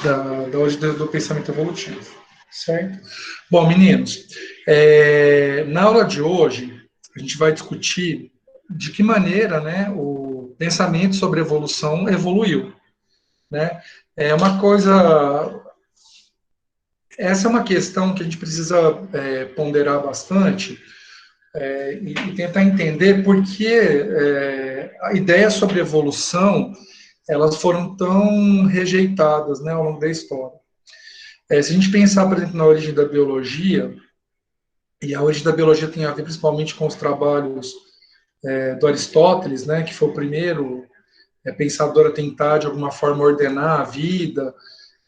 da origem do pensamento evolutivo, certo? Bom, meninos, na aula de hoje, a gente vai discutir de que maneira, né, o pensamento sobre evolução evoluiu, né? É uma coisa... Essa é uma questão que a gente precisa ponderar bastante, e tentar entender por que a ideia sobre evolução elas foram tão rejeitadas, né, ao longo da história. Se a gente pensar, por exemplo, na origem da biologia, e a origem da biologia tem a ver principalmente com os trabalhos do Aristóteles, né, que foi o primeiro pensador a tentar, de alguma forma, ordenar a vida,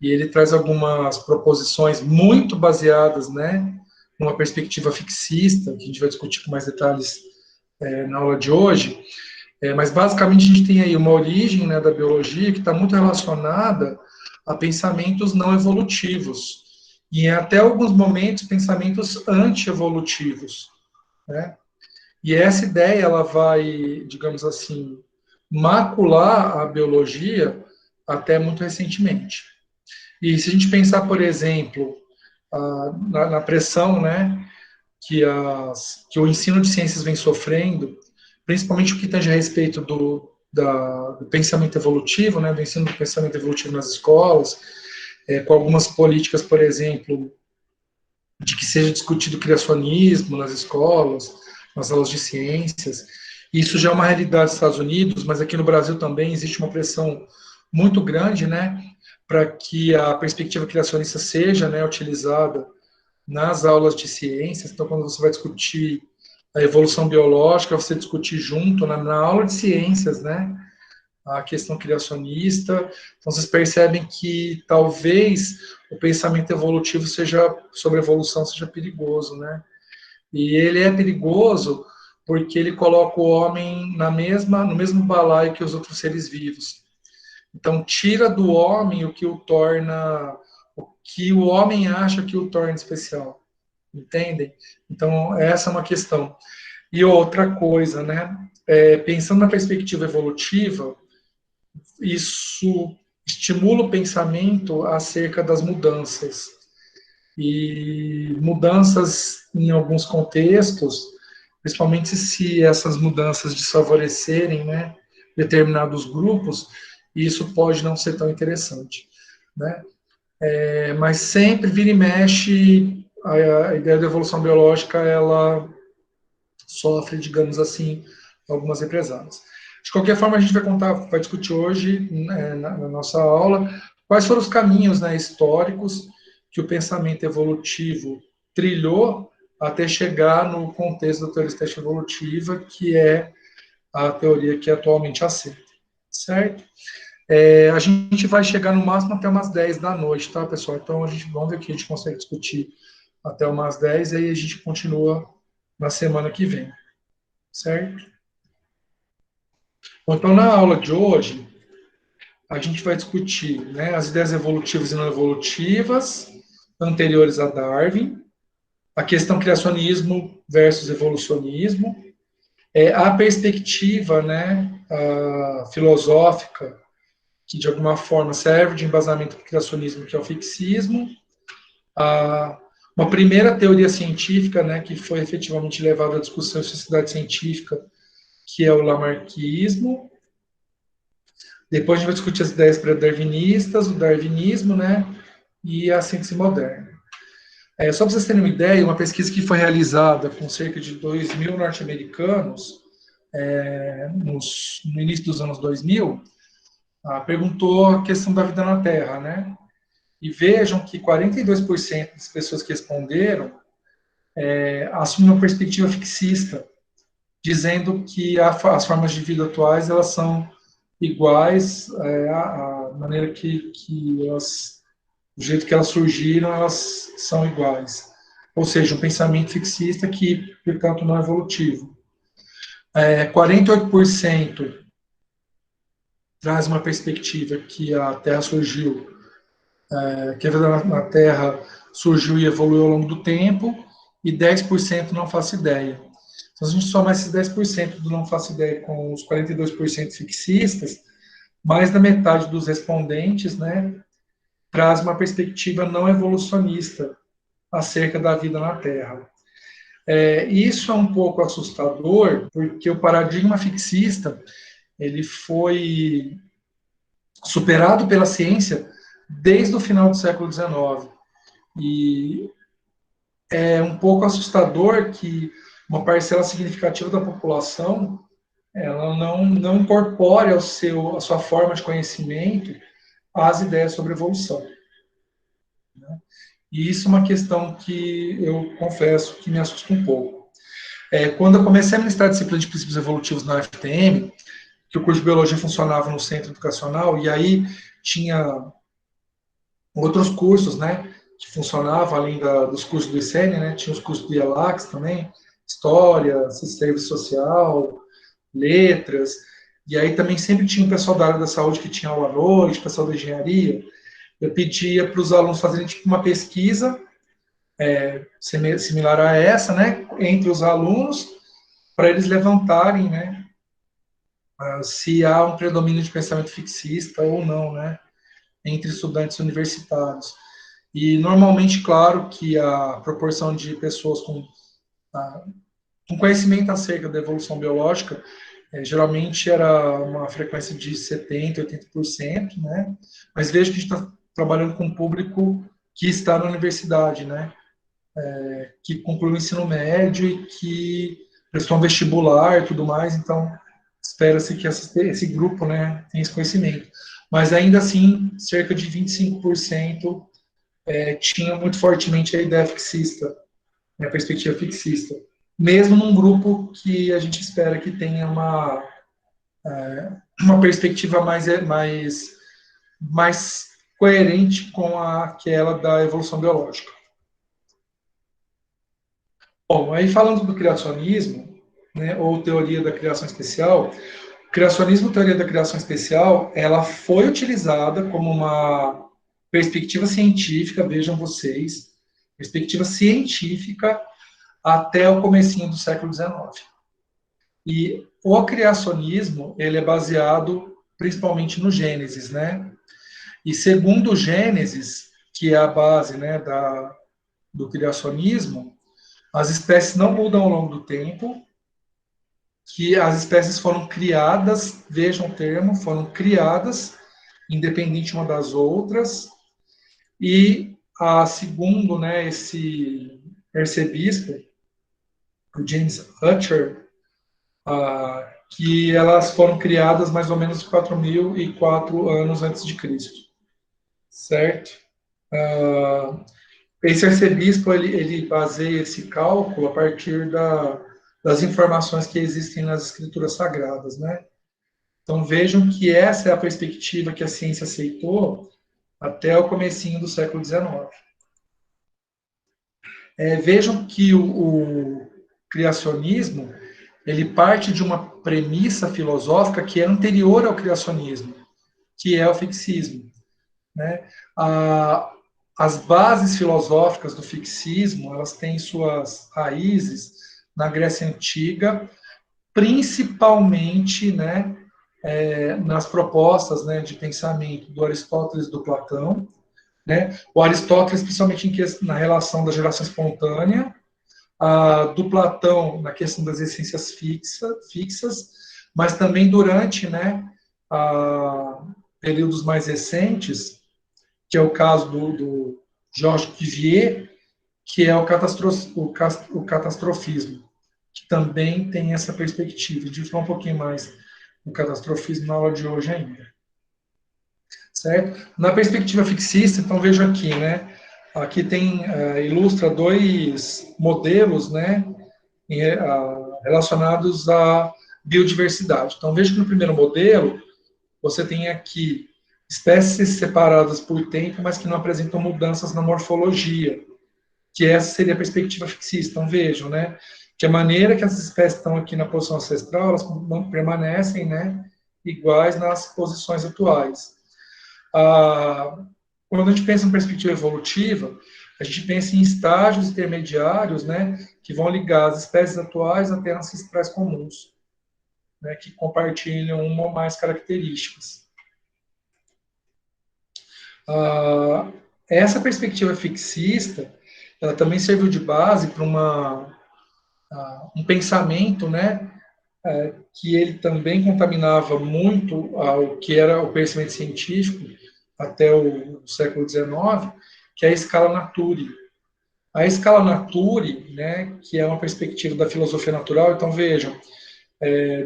e ele traz algumas proposições muito baseadas, né, numa perspectiva fixista, que a gente vai discutir com mais detalhes na aula de hoje, mas basicamente a gente tem aí uma origem, né, da biologia que está muito relacionada a pensamentos não evolutivos, e até alguns momentos pensamentos anti-evolutivos, né? E essa ideia ela vai, digamos assim, macular a biologia até muito recentemente. E se a gente pensar, por exemplo, na pressão, né, que o ensino de ciências vem sofrendo, principalmente o que tange a respeito do pensamento evolutivo, né, do ensino do pensamento evolutivo nas escolas, com algumas políticas, por exemplo, de que seja discutido criacionismo nas escolas, nas aulas de ciências. Isso já é uma realidade dos Estados Unidos, mas aqui no Brasil também existe uma pressão muito grande, né, para que a perspectiva criacionista seja, né, utilizada nas aulas de ciências. Então, quando você vai discutir a evolução biológica, você discutir junto, na aula de ciências, né, a questão criacionista. Então, vocês percebem que talvez o pensamento evolutivo seja, sobre evolução, seja perigoso, né? E ele é perigoso porque ele coloca o homem no mesmo balaio que os outros seres vivos. Então, tira do homem o que o homem acha que o torna especial. Entendem? Então, essa é uma questão. E outra coisa, né? Pensando na perspectiva evolutiva, isso estimula o pensamento acerca das mudanças. E mudanças em alguns contextos, principalmente se essas mudanças desfavorecerem, né, determinados grupos, isso pode não ser tão interessante, né? Mas sempre vira e mexe, a ideia da evolução biológica, ela sofre, digamos assim, algumas represálias. De qualquer forma, a gente vai discutir hoje, né, na nossa aula, quais foram os caminhos, né, históricos que o pensamento evolutivo trilhou até chegar no contexto da teoria estética evolutiva, que é a teoria que atualmente aceita, certo? A gente vai chegar no máximo até umas 10 da noite, tá, pessoal? Então, vamos ver o que a gente consegue discutir até umas 10, e aí a gente continua na semana que vem, certo? Então, na aula de hoje, a gente vai discutir, né, as ideias evolutivas e não evolutivas anteriores a Darwin, a questão criacionismo versus evolucionismo, a perspectiva, né, filosófica, que de alguma forma serve de embasamento para o criacionismo, que é o fixismo, uma primeira teoria científica, né, que foi efetivamente levada à discussão em sociedade científica, que é o lamarckismo. Depois a gente vai discutir as ideias pré-darwinistas, o darwinismo, né, e a síntese moderna. Só para vocês terem uma ideia, uma pesquisa que foi realizada com cerca de 2.000 norte-americanos, no início dos anos 2000, perguntou a questão da vida na Terra, né? E vejam que 42% das pessoas que responderam assumem uma perspectiva fixista, dizendo que as formas de vida atuais elas são iguais, a maneira que elas, do jeito que elas surgiram, elas são iguais. Ou seja, um pensamento fixista que, portanto, não é evolutivo. 48% traz uma perspectiva que a Terra surgiu, que a vida na Terra surgiu e evoluiu ao longo do tempo, e 10% não faço ideia. Então, se a gente somar esses 10% do não faço ideia com os 42% fixistas, mais da metade dos respondentes, né, traz uma perspectiva não evolucionista acerca da vida na Terra. Isso é um pouco assustador, porque o paradigma fixista ele foi superado pela ciência desde o final do século XIX. E é um pouco assustador que uma parcela significativa da população ela não incorpore a sua forma de conhecimento as ideias sobre evolução. Né? E isso é uma questão que eu confesso que me assusta um pouco. Quando eu comecei a ministrar a disciplina de princípios evolutivos na UFTM, que o curso de biologia funcionava no centro educacional, e aí tinha outros cursos, né, que funcionavam além dos cursos do ICN, né, tinha os cursos do IELAX também, História, Serviço Social, Letras, e aí também sempre tinha o pessoal da área da saúde que tinha aula à noite, o pessoal da engenharia. Eu pedia para os alunos fazerem tipo uma pesquisa similar a essa, né, entre os alunos, para eles levantarem, né, se há um predomínio de pensamento fixista ou não, né, entre estudantes universitários. E normalmente, claro, que a proporção de pessoas com conhecimento acerca da evolução biológica geralmente era uma frequência de 70%, 80%, né? Mas vejo que a gente está trabalhando com um público que está na universidade, né? Que concluiu o ensino médio e que prestou um vestibular e tudo mais, então espera-se que esse grupo, né, tenha esse conhecimento. Mas ainda assim, cerca de 25% tinha muito fortemente a ideia fixista, né, a perspectiva fixista. Mesmo num grupo que a gente espera que tenha uma perspectiva mais coerente com aquela da evolução biológica. Bom, aí falando do criacionismo, né, ou teoria da criação especial, o criacionismo, teoria da criação especial, ela foi utilizada como uma perspectiva científica, vejam vocês, perspectiva científica até o comecinho do século XIX. E o criacionismo, ele é baseado principalmente no Gênesis, né? E segundo o Gênesis, que é a base, né, do criacionismo, as espécies não mudam ao longo do tempo, que as espécies foram criadas, vejam o termo, foram criadas independente uma das outras, e segundo, né, esse arcebispo, o James Hutcher, que elas foram criadas mais ou menos 4.004 anos antes de Cristo, certo? Esse arcebispo ele baseia esse cálculo a partir das informações que existem nas escrituras sagradas, né? Então vejam que essa é a perspectiva que a ciência aceitou até o comecinho do século XIX. Vejam que o criacionismo ele parte de uma premissa filosófica que é anterior ao criacionismo, que é o fixismo, né? As bases filosóficas do fixismo, elas têm suas raízes na Grécia Antiga, principalmente, né, nas propostas, né, de pensamento do Aristóteles e do Platão, né? O Aristóteles, principalmente na relação da geração espontânea, do Platão na questão das essências fixas, mas também durante, né, períodos mais recentes, que é o caso do Georges Cuvier, que é o catastrofismo, que também tem essa perspectiva. A gente vai falar um pouquinho mais do catastrofismo na aula de hoje ainda. Certo? Na perspectiva fixista, então veja aqui, né? Aqui ilustra dois modelos, né? Relacionados à biodiversidade. Então veja que no primeiro modelo você tem aqui espécies separadas por tempo, mas que não apresentam mudanças na morfologia, que essa seria a perspectiva fixista. Então vejam, né? Que a maneira que as espécies estão aqui na posição ancestral, elas não permanecem, né? Iguais nas posições atuais. Quando a gente pensa em perspectiva evolutiva, a gente pensa em estágios intermediários, né, que vão ligar as espécies atuais até ancestrais comuns, né, que compartilham uma ou mais características. Ah, essa perspectiva fixista, ela também serviu de base para um pensamento, né, que ele também contaminava muito o que era o conhecimento científico até o século XIX, que é a escala Nature. A escala Nature, né, que é uma perspectiva da filosofia natural, então vejam,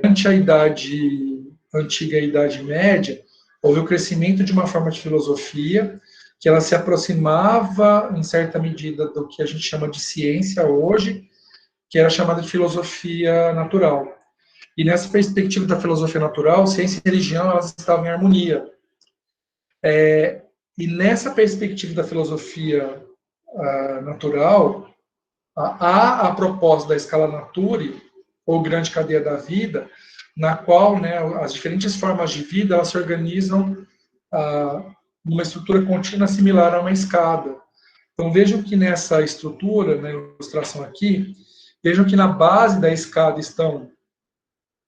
durante a Idade Antiga e a Idade Média, houve o crescimento de uma forma de filosofia que ela se aproximava, em certa medida, do que a gente chama de ciência hoje, que era chamada de filosofia natural. E nessa perspectiva da filosofia natural, ciência e religião elas estavam em harmonia. E nessa perspectiva da filosofia natural, há a proposta da escala Nature, ou grande cadeia da vida, na qual, né, as diferentes formas de vida elas se organizam numa estrutura contínua similar a uma escada. Então vejam que nessa estrutura, na ilustração aqui, vejam que na base da escada estão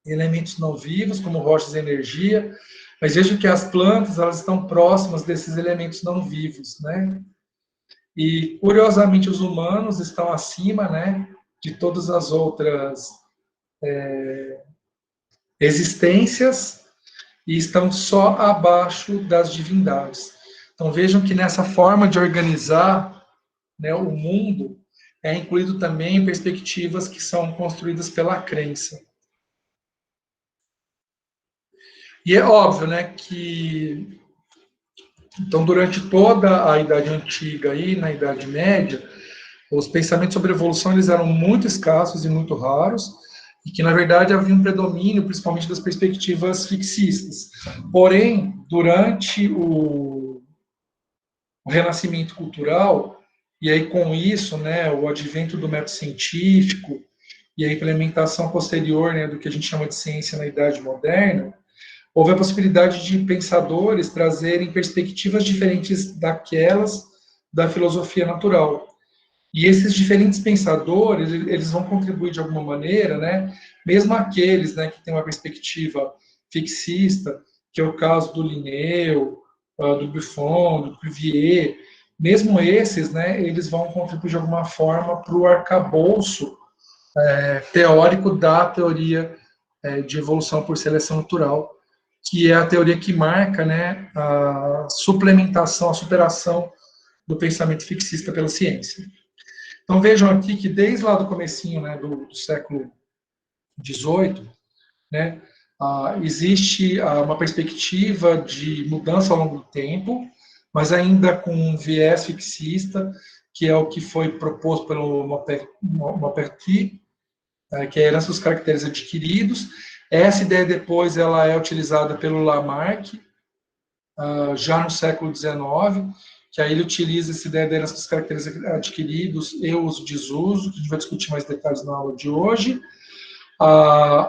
elementos não vivos, como rochas e energia, mas vejam que as plantas elas estão próximas desses elementos não vivos, né? E curiosamente os humanos estão acima, né, de todas as outras existências e estão só abaixo das divindades. Então vejam que nessa forma de organizar, né, o mundo é incluído também perspectivas que são construídas pela crença. E é óbvio, né, que então durante toda a Idade Antiga e na Idade Média, os pensamentos sobre evolução eles eram muito escassos e muito raros, e que, na verdade, havia um predomínio, principalmente das perspectivas fixistas. Porém, durante o Renascimento cultural, e aí com isso, né, o advento do método científico e a implementação posterior, né, do que a gente chama de ciência na Idade Moderna, houve a possibilidade de pensadores trazerem perspectivas diferentes daquelas da filosofia natural. E esses diferentes pensadores, eles vão contribuir de alguma maneira, né? Mesmo aqueles, né, que têm uma perspectiva fixista, que é o caso do Linneu, do Buffon, do Cuvier, mesmo esses, né, eles vão contribuir de alguma forma para o arcabouço teórico da teoria de evolução por seleção natural, que é a teoria que marca, né, a suplementação, a superação do pensamento fixista pela ciência. Então vejam aqui que desde lá do comecinho, né, do século XVIII, né, existe uma perspectiva de mudança ao longo do tempo, mas ainda com um viés fixista, que é o que foi proposto pelo Maupertuis, que é a herança dos caracteres adquiridos. Essa ideia depois ela é utilizada pelo Lamarck, já no século XIX, que aí ele utiliza essa ideia da herança dos caracteres adquiridos e uso desuso, que a gente vai discutir mais detalhes na aula de hoje.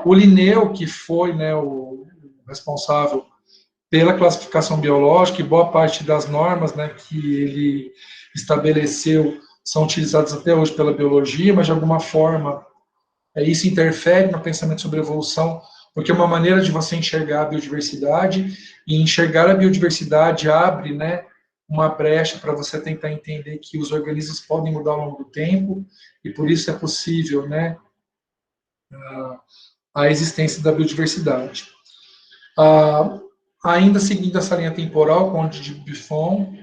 O Linneu, que foi, né, o responsável pela classificação biológica, e boa parte das normas, né, que ele estabeleceu são utilizadas até hoje pela biologia, mas de alguma forma isso interfere no pensamento sobre evolução, porque é uma maneira de você enxergar a biodiversidade, e enxergar a biodiversidade abre, né, uma brecha para você tentar entender que os organismos podem mudar ao longo do tempo, e por isso é possível, né, a existência da biodiversidade. Ainda seguindo essa linha temporal, o Conde de Buffon,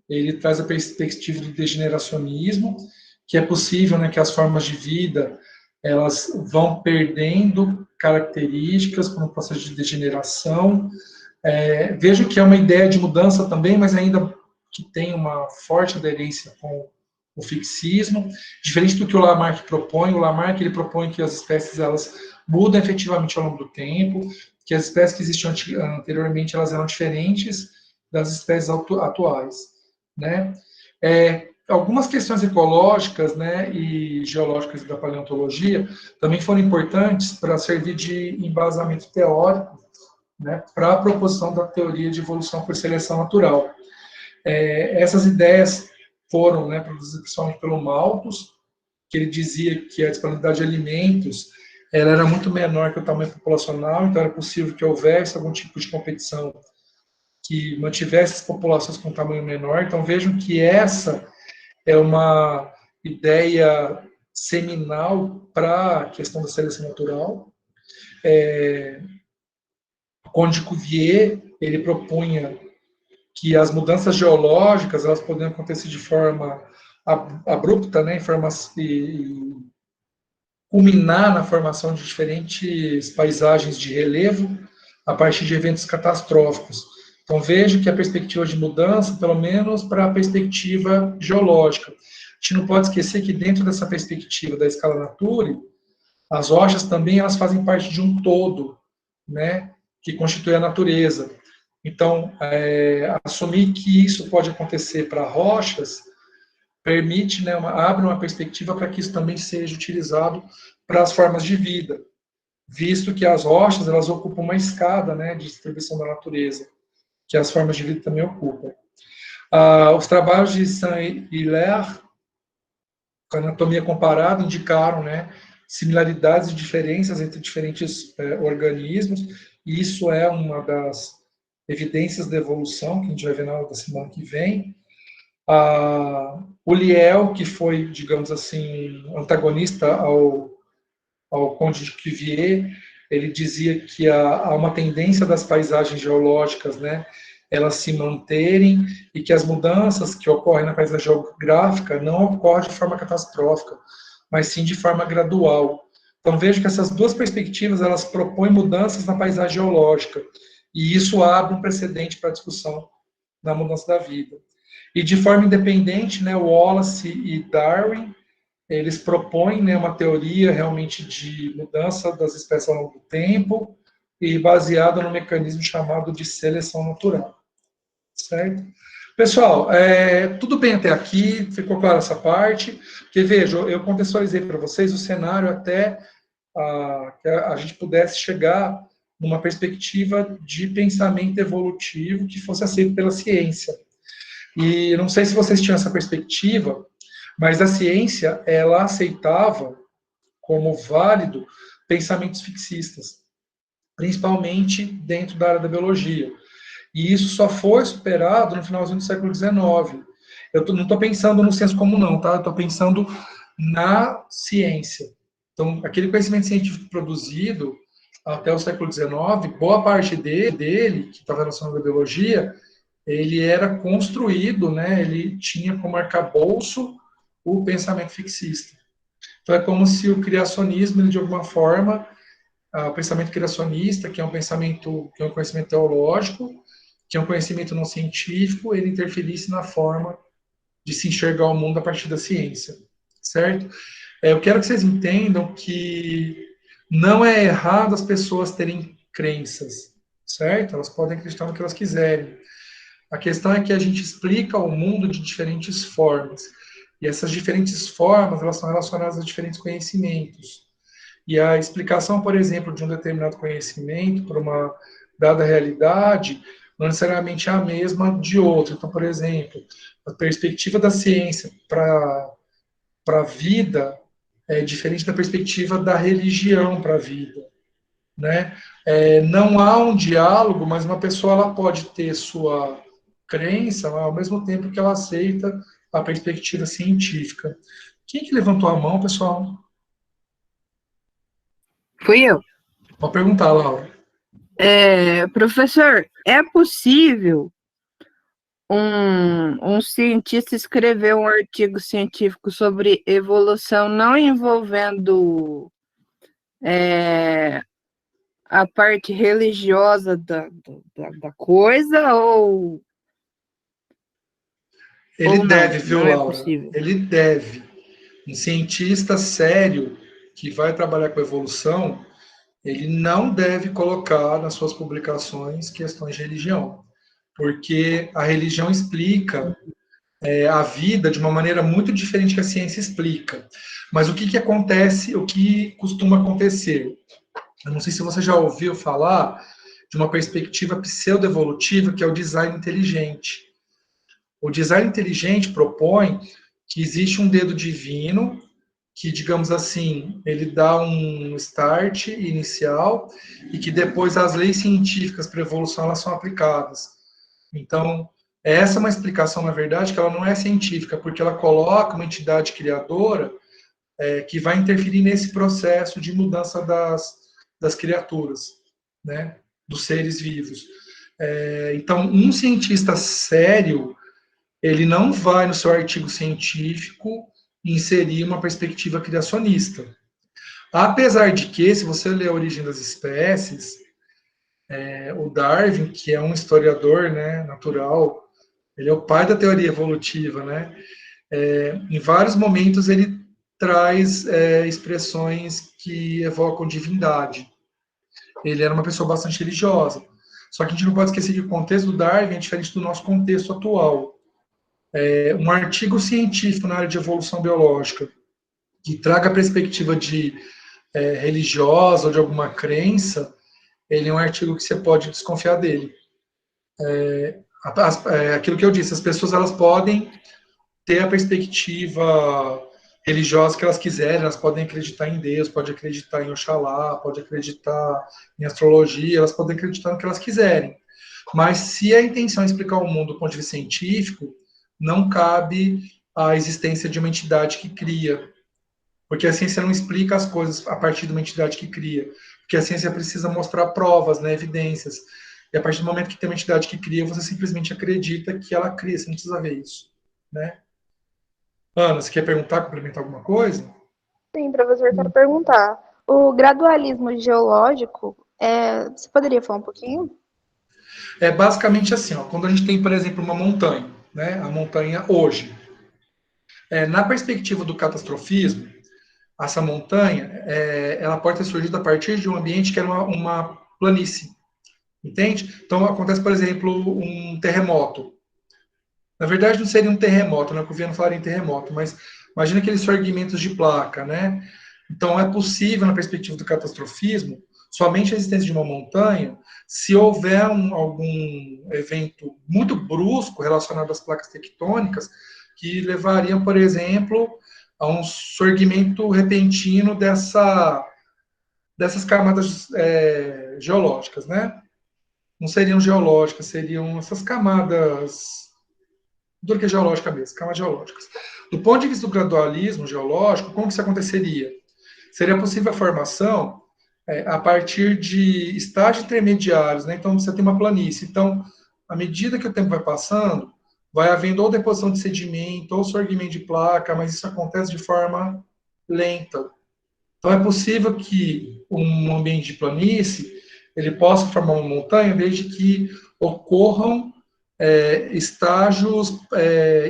ele traz a perspectiva do degeneracionismo, que é possível, né, que as formas de vida elas vão perdendo características por um processo de degeneração. Vejo que é uma ideia de mudança também, mas ainda que tem uma forte aderência com o fixismo, diferente do que o Lamarck propõe. O Lamarck ele propõe que as espécies elas mudam efetivamente ao longo do tempo, que as espécies que existiam anteriormente elas eram diferentes das espécies atuais, né? Algumas questões ecológicas, né, e geológicas da paleontologia também foram importantes para servir de embasamento teórico, né, para a proposição da teoria de evolução por seleção natural. Essas ideias foram, né, produzidas principalmente pelo Malthus, que ele dizia que a disponibilidade de alimentos ela era muito menor que o tamanho populacional, então era possível que houvesse algum tipo de competição que mantivesse as populações com tamanho menor. Então, vejam que essa é uma ideia seminal para a questão da seleção natural. Conde Cuvier, ele propunha que as mudanças geológicas elas poderiam acontecer de forma abrupta, né, e culminar na formação de diferentes paisagens de relevo a partir de eventos catastróficos. Então, vejo que a perspectiva de mudança, pelo menos para a perspectiva geológica. A gente não pode esquecer que dentro dessa perspectiva da escala Nature, as rochas também elas fazem parte de um todo, né, que constitui a natureza. Então, assumir que isso pode acontecer para rochas permite, né, abre uma perspectiva para que isso também seja utilizado para as formas de vida, visto que as rochas elas ocupam uma escada, né, de distribuição da natureza, que as formas de vida também ocupam. Os trabalhos de Saint-Hilaire, com a anatomia comparada, indicaram, né, similaridades e diferenças entre diferentes organismos, e isso é uma das evidências da evolução, que a gente vai ver na aula da semana que vem. O Lyell, que foi, digamos assim, antagonista ao Conde de Cuvier, ele dizia que há uma tendência das paisagens geológicas, né, elas se manterem e que as mudanças que ocorrem na paisagem geográfica não ocorrem de forma catastrófica, mas sim de forma gradual. Então vejo que essas duas perspectivas elas propõem mudanças na paisagem geológica e isso abre um precedente para a discussão da mudança da vida. E de forma independente, né, Wallace e Darwin eles propõem, né, uma teoria realmente de mudança das espécies ao longo do tempo e baseada no mecanismo chamado de seleção natural. Certo? Pessoal, tudo bem até aqui? Ficou clara essa parte? Porque, veja, eu contextualizei para vocês o cenário até que a gente pudesse chegar numa perspectiva de pensamento evolutivo que fosse aceito pela ciência. E não sei se vocês tinham essa perspectiva, mas a ciência, ela aceitava como válido pensamentos fixistas, principalmente dentro da área da biologia. E isso só foi superado no finalzinho do século XIX. Não estou pensando no senso comum, não, tá? Eu estou pensando na ciência. Então, aquele conhecimento científico produzido até o século XIX, boa parte dele que estava relacionado à biologia, ele era construído, né? Ele tinha como arcabouço o pensamento fixista. Então, é como se o criacionismo, de alguma forma, o pensamento criacionista, que é um pensamento, que é um conhecimento teológico, que é um conhecimento não científico, ele interferisse na forma de se enxergar o mundo a partir da ciência, certo? Eu quero que vocês entendam que não é errado as pessoas terem crenças, certo? Elas podem acreditar no que elas quiserem. A questão é que a gente explica o mundo de diferentes formas. E essas diferentes formas, elas são relacionadas a diferentes conhecimentos. E a explicação, por exemplo, de um determinado conhecimento para uma dada realidade, não necessariamente é a mesma de outra. Então, por exemplo, a perspectiva da ciência para a vida é diferente da perspectiva da religião para a vida, né? Não há um diálogo, mas uma pessoa ela pode ter sua crença ao mesmo tempo que ela aceita a perspectiva científica. Quem que levantou a mão, pessoal? Fui eu. Pode perguntar, Laura. Professor, é possível um cientista escrever um artigo científico sobre evolução não envolvendo a parte religiosa da coisa Ele ou não? deve, viu, Não é Laura? possível. Ele deve. Um cientista sério que vai trabalhar com evolução, ele não deve colocar nas suas publicações questões de religião, porque a religião explica a vida de uma maneira muito diferente que a ciência explica. Mas o que acontece, o que costuma acontecer? Eu não sei se você já ouviu falar de uma perspectiva pseudo-evolutiva, que é o design inteligente. O design inteligente propõe que existe um dedo divino que, digamos assim, ele dá um start inicial e que depois as leis científicas para evolução elas são aplicadas. Então, essa é uma explicação, na verdade, que ela não é científica, porque ela coloca uma entidade criadora que vai interferir nesse processo de mudança das criaturas, né, dos seres vivos. Então, um cientista sério, ele não vai no seu artigo científico inserir uma perspectiva criacionista. Apesar de que, se você ler A Origem das Espécies, o Darwin, que é um historiador, né, natural, ele é o pai da teoria evolutiva, né? Em vários momentos ele traz expressões que evocam divindade. Ele era uma pessoa bastante religiosa. Só que a gente não pode esquecer que o contexto do Darwin é diferente do nosso contexto atual. Um artigo científico na área de evolução biológica que traga a perspectiva de religiosa ou de alguma crença, ele é um artigo que você pode desconfiar dele. Aquilo que eu disse, as pessoas elas podem ter a perspectiva religiosa que elas quiserem, elas podem acreditar em Deus, podem acreditar em Oxalá, podem acreditar em astrologia, elas podem acreditar no que elas quiserem. Mas se a intenção é explicar o mundo do ponto de vista científico, não cabe a existência de uma entidade que cria. Porque a ciência não explica as coisas a partir de uma entidade que cria. Porque a ciência precisa mostrar provas, né, evidências. E a partir do momento que tem uma entidade que cria, você simplesmente acredita que ela cria, você não precisa ver isso. Né? Ana, você quer perguntar, complementar alguma coisa? Sim, professor, quero perguntar. O gradualismo geológico, você poderia falar um pouquinho? É basicamente assim, ó, quando a gente tem, por exemplo, uma montanha, né, a montanha hoje, na perspectiva do catastrofismo, essa montanha, ela pode ter surgido a partir de um ambiente que era uma planície, entende? Então, acontece, por exemplo, um terremoto. Na verdade, não seria um terremoto, né? Porque eu não falar em terremoto, mas imagina aqueles fragmentos de placa, né? Então, é possível, na perspectiva do catastrofismo, somente a existência de uma montanha se houver algum evento muito brusco relacionado às placas tectônicas que levaria, por exemplo, a um surgimento repentino dessas camadas geológicas, né? Não seriam geológicas, seriam essas camadas do que geológica mesmo, camadas geológicas. Do ponto de vista do gradualismo geológico, como que isso aconteceria? Seria possível a formação a partir de estágios intermediários, né? Então, você tem uma planície. Então, à medida que o tempo vai passando, vai havendo ou deposição de sedimento, ou surgimento de placa, mas isso acontece de forma lenta. Então, é possível que um ambiente de planície ele possa formar uma montanha desde que ocorram estágios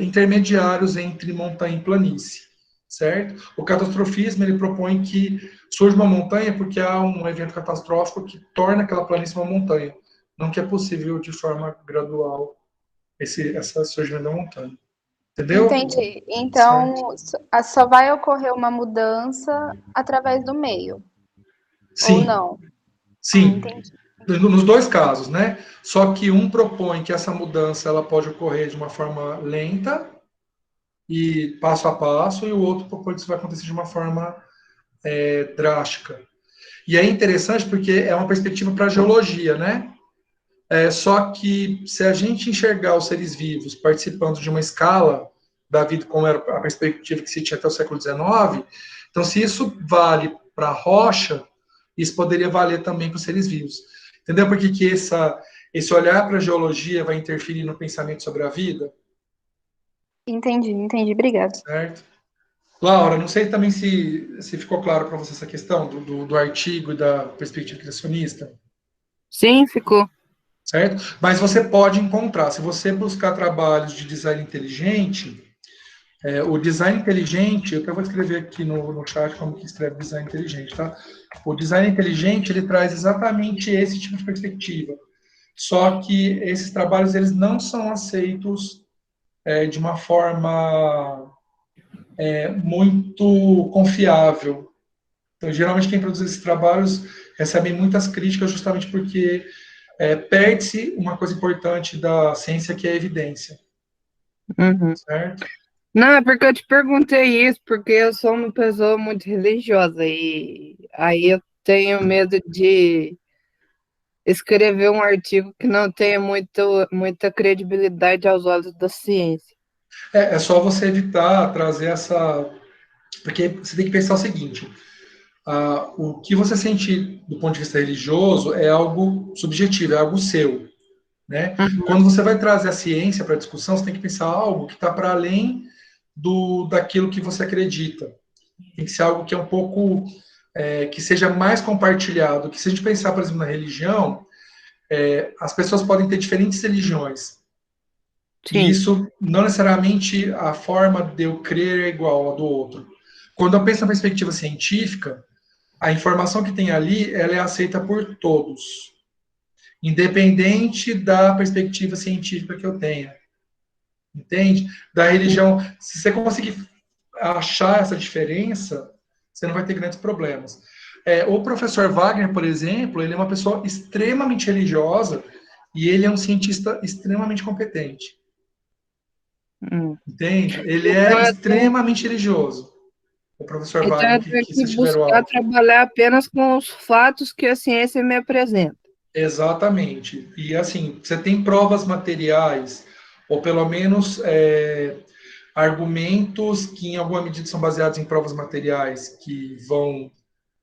intermediários entre montanha e planície, certo? O catastrofismo ele propõe que surge uma montanha porque há um evento catastrófico que torna aquela planície uma montanha, não que é possível de forma gradual essa surgimento da montanha. Entendeu? Entendi. Então, só vai ocorrer uma mudança através do meio, ou Sim, não? sim. Entendi. Nos dois casos, né? Só que um propõe que essa mudança ela pode ocorrer de uma forma lenta e passo a passo, e o outro propõe que isso vai acontecer de uma forma drástica. E é interessante porque é uma perspectiva para a geologia, né? Só que se a gente enxergar os seres vivos participando de uma escala da vida, como era a perspectiva que se tinha até o século XIX, então se isso vale para a rocha, isso poderia valer também para os seres vivos. Entendeu por que esse olhar para a geologia vai interferir no pensamento sobre a vida? Entendi, obrigada. Certo? Laura, não sei também se ficou claro para você essa questão do artigo e da perspectiva criacionista. Sim, ficou. Certo? Mas você pode encontrar, se você buscar trabalhos de design inteligente, o design inteligente, eu até vou escrever aqui no chat como que escreve design inteligente, tá? O design inteligente, ele traz exatamente esse tipo de perspectiva. Só que esses trabalhos, eles não são aceitos de uma forma muito confiável. Então, geralmente, quem produz esses trabalhos recebe muitas críticas justamente porque perde-se uma coisa importante da ciência, que é a evidência. Uhum. Certo? Não, é porque eu te perguntei isso, porque eu sou uma pessoa muito religiosa e aí eu tenho medo de escrever um artigo que não tenha muita credibilidade aos olhos da ciência. É só você evitar trazer essa. Porque você tem que pensar o seguinte: o que você sente do ponto de vista religioso é algo subjetivo, é algo seu. Né? Quando você vai trazer a ciência para a discussão, você tem que pensar algo que está para além daquilo que você acredita. Tem que ser algo que é um pouco, que seja mais compartilhado. Que se a gente pensar, por exemplo, na religião, as pessoas podem ter diferentes religiões. Sim. E isso, não necessariamente a forma de eu crer é igual a do outro. Quando eu penso na perspectiva científica, a informação que tem ali, ela é aceita por todos, independente da perspectiva científica que eu tenha. Entende? Da religião, se você conseguir achar essa diferença, você não vai ter grandes problemas. O professor Wagner, por exemplo, ele é uma pessoa extremamente religiosa e ele é um cientista extremamente competente. Entende? Ele é extremamente religioso. O professor Wagner, eu tenho que que vocês tiveram buscar aula. trabalhar apenas com os fatos que a ciência me apresenta. Exatamente. E assim, você tem provas materiais, ou pelo menos argumentos que em alguma medida são baseados em provas materiais que vão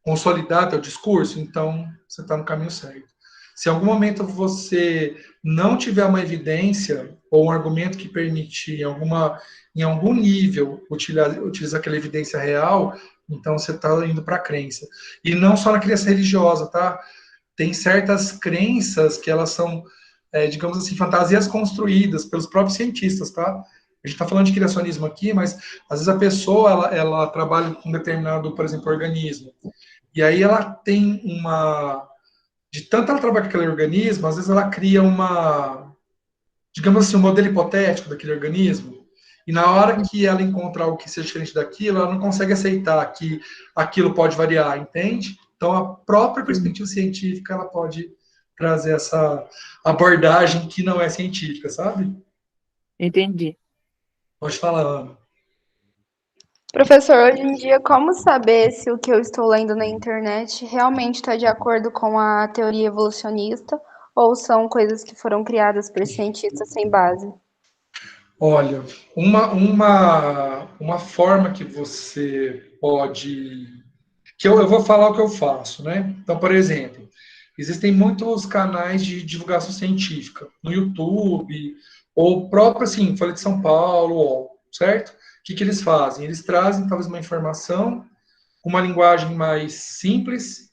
consolidar teu discurso, então você está no caminho certo. Se em algum momento você não tiver uma evidência ou um argumento que permite em algum nível utilizar aquela evidência real, então você está indo para a crença. E não só na crença religiosa, tá? Tem certas crenças que elas são, digamos assim, fantasias construídas pelos próprios cientistas, tá? A gente está falando de criacionismo aqui, mas às vezes a pessoa ela trabalha com um determinado, por exemplo, organismo. E aí ela tem de tanto ela trabalha com aquele organismo, às vezes ela cria digamos assim, um modelo hipotético daquele organismo. E na hora que ela encontra algo que seja diferente daquilo, ela não consegue aceitar que aquilo pode variar, entende? Então, a própria perspectiva científica, ela pode trazer essa abordagem que não é científica, sabe? Entendi. Pode falar, Ana. Professor, hoje em dia, como saber se o que eu estou lendo na internet realmente está de acordo com a teoria evolucionista ou são coisas que foram criadas por cientistas sem base? Olha, uma forma que você pode. Eu vou falar o que eu faço, né? Então, por exemplo, existem muitos canais de divulgação científica no YouTube, ou próprio, assim, Folha de São Paulo, certo? O que eles fazem? Eles trazem, talvez, uma informação com uma linguagem mais simples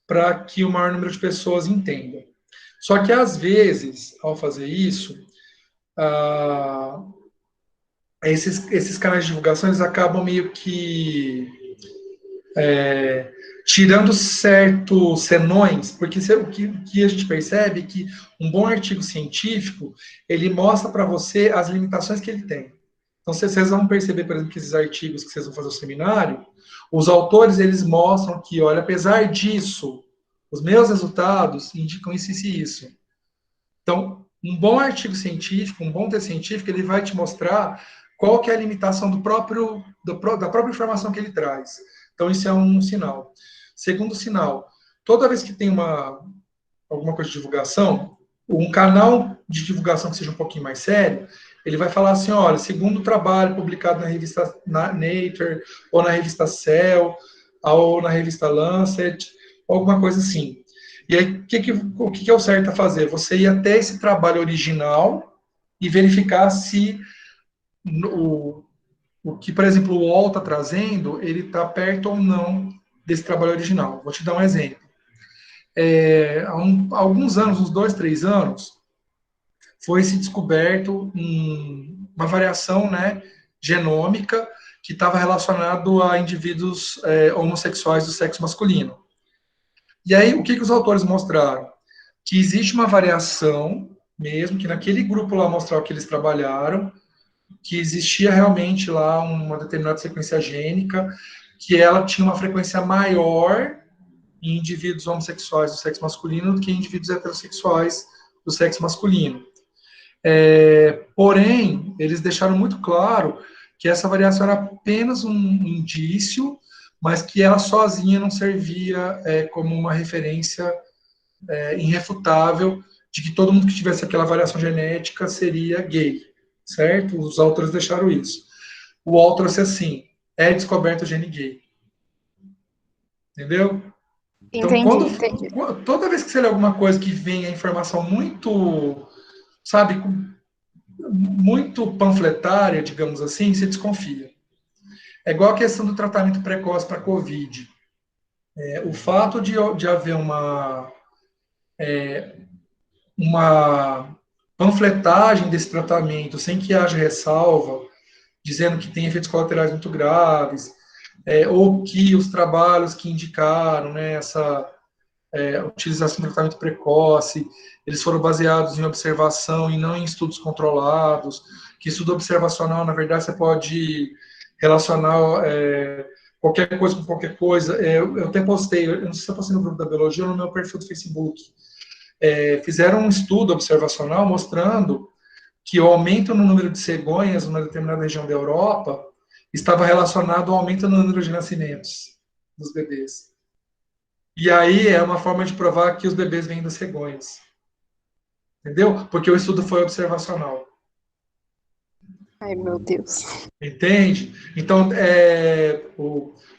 para que o maior número de pessoas entenda. Só que, às vezes, ao fazer isso, ah, esses canais de divulgação eles acabam meio que tirando certos senões, porque o que a gente percebe é que um bom artigo científico ele mostra para você as limitações que ele tem. Então, vocês vão perceber, por exemplo, que esses artigos que vocês vão fazer o seminário, os autores eles mostram que, olha, apesar disso, os meus resultados indicam isso e isso. Então, um bom artigo científico, um bom texto científico, ele vai te mostrar qual que é a limitação da própria informação que ele traz. Então, isso é um sinal. Segundo sinal, toda vez que tem alguma coisa de divulgação, um canal de divulgação que seja um pouquinho mais sério, ele vai falar assim, olha, segundo o trabalho publicado na revista Nature, ou na revista Cell, ou na revista Lancet, alguma coisa assim. E aí, o que é o certo a fazer? Você ir até esse trabalho original e verificar se o que, por exemplo, o UOL está trazendo, ele está perto ou não desse trabalho original. Vou te dar um exemplo. Há alguns anos, uns 2, 3 anos, foi-se descoberto uma variação, né, genômica que estava relacionado a indivíduos homossexuais do sexo masculino. E aí, o que os autores mostraram? Que existe uma variação, mesmo que naquele grupo lá mostrava que eles trabalharam, que existia realmente lá uma determinada sequência gênica, que ela tinha uma frequência maior em indivíduos homossexuais do sexo masculino do que em indivíduos heterossexuais do sexo masculino. Porém, eles deixaram muito claro que essa variação era apenas um indício, mas que ela sozinha não servia como uma referência irrefutável de que todo mundo que tivesse aquela variação genética seria gay, certo? Os autores deixaram isso. O UOL trouxe assim, é descoberto o gene gay. Entendeu? Então, Entendi. toda vez que você lê alguma coisa que vem a informação muito, sabe, muito panfletária, digamos assim, você desconfia. É igual a questão do tratamento precoce para Covid. O fato de haver uma panfletagem desse tratamento sem que haja ressalva, dizendo que tem efeitos colaterais muito graves, ou que os trabalhos que indicaram, né, essa utilização de tratamento precoce, eles foram baseados em observação e não em estudos controlados, que estudo observacional, na verdade, você pode relacionar qualquer coisa com qualquer coisa. Eu até postei, eu não sei se eu postei no grupo da biologia ou no meu perfil do Facebook, fizeram um estudo observacional mostrando que o aumento no número de cegonhas numa determinada região da Europa estava relacionado ao aumento no número de nascimentos dos bebês. E aí é uma forma de provar que os bebês vêm das cegonhas. Entendeu? Porque o estudo foi observacional. Ai, meu Deus. Entende? Então,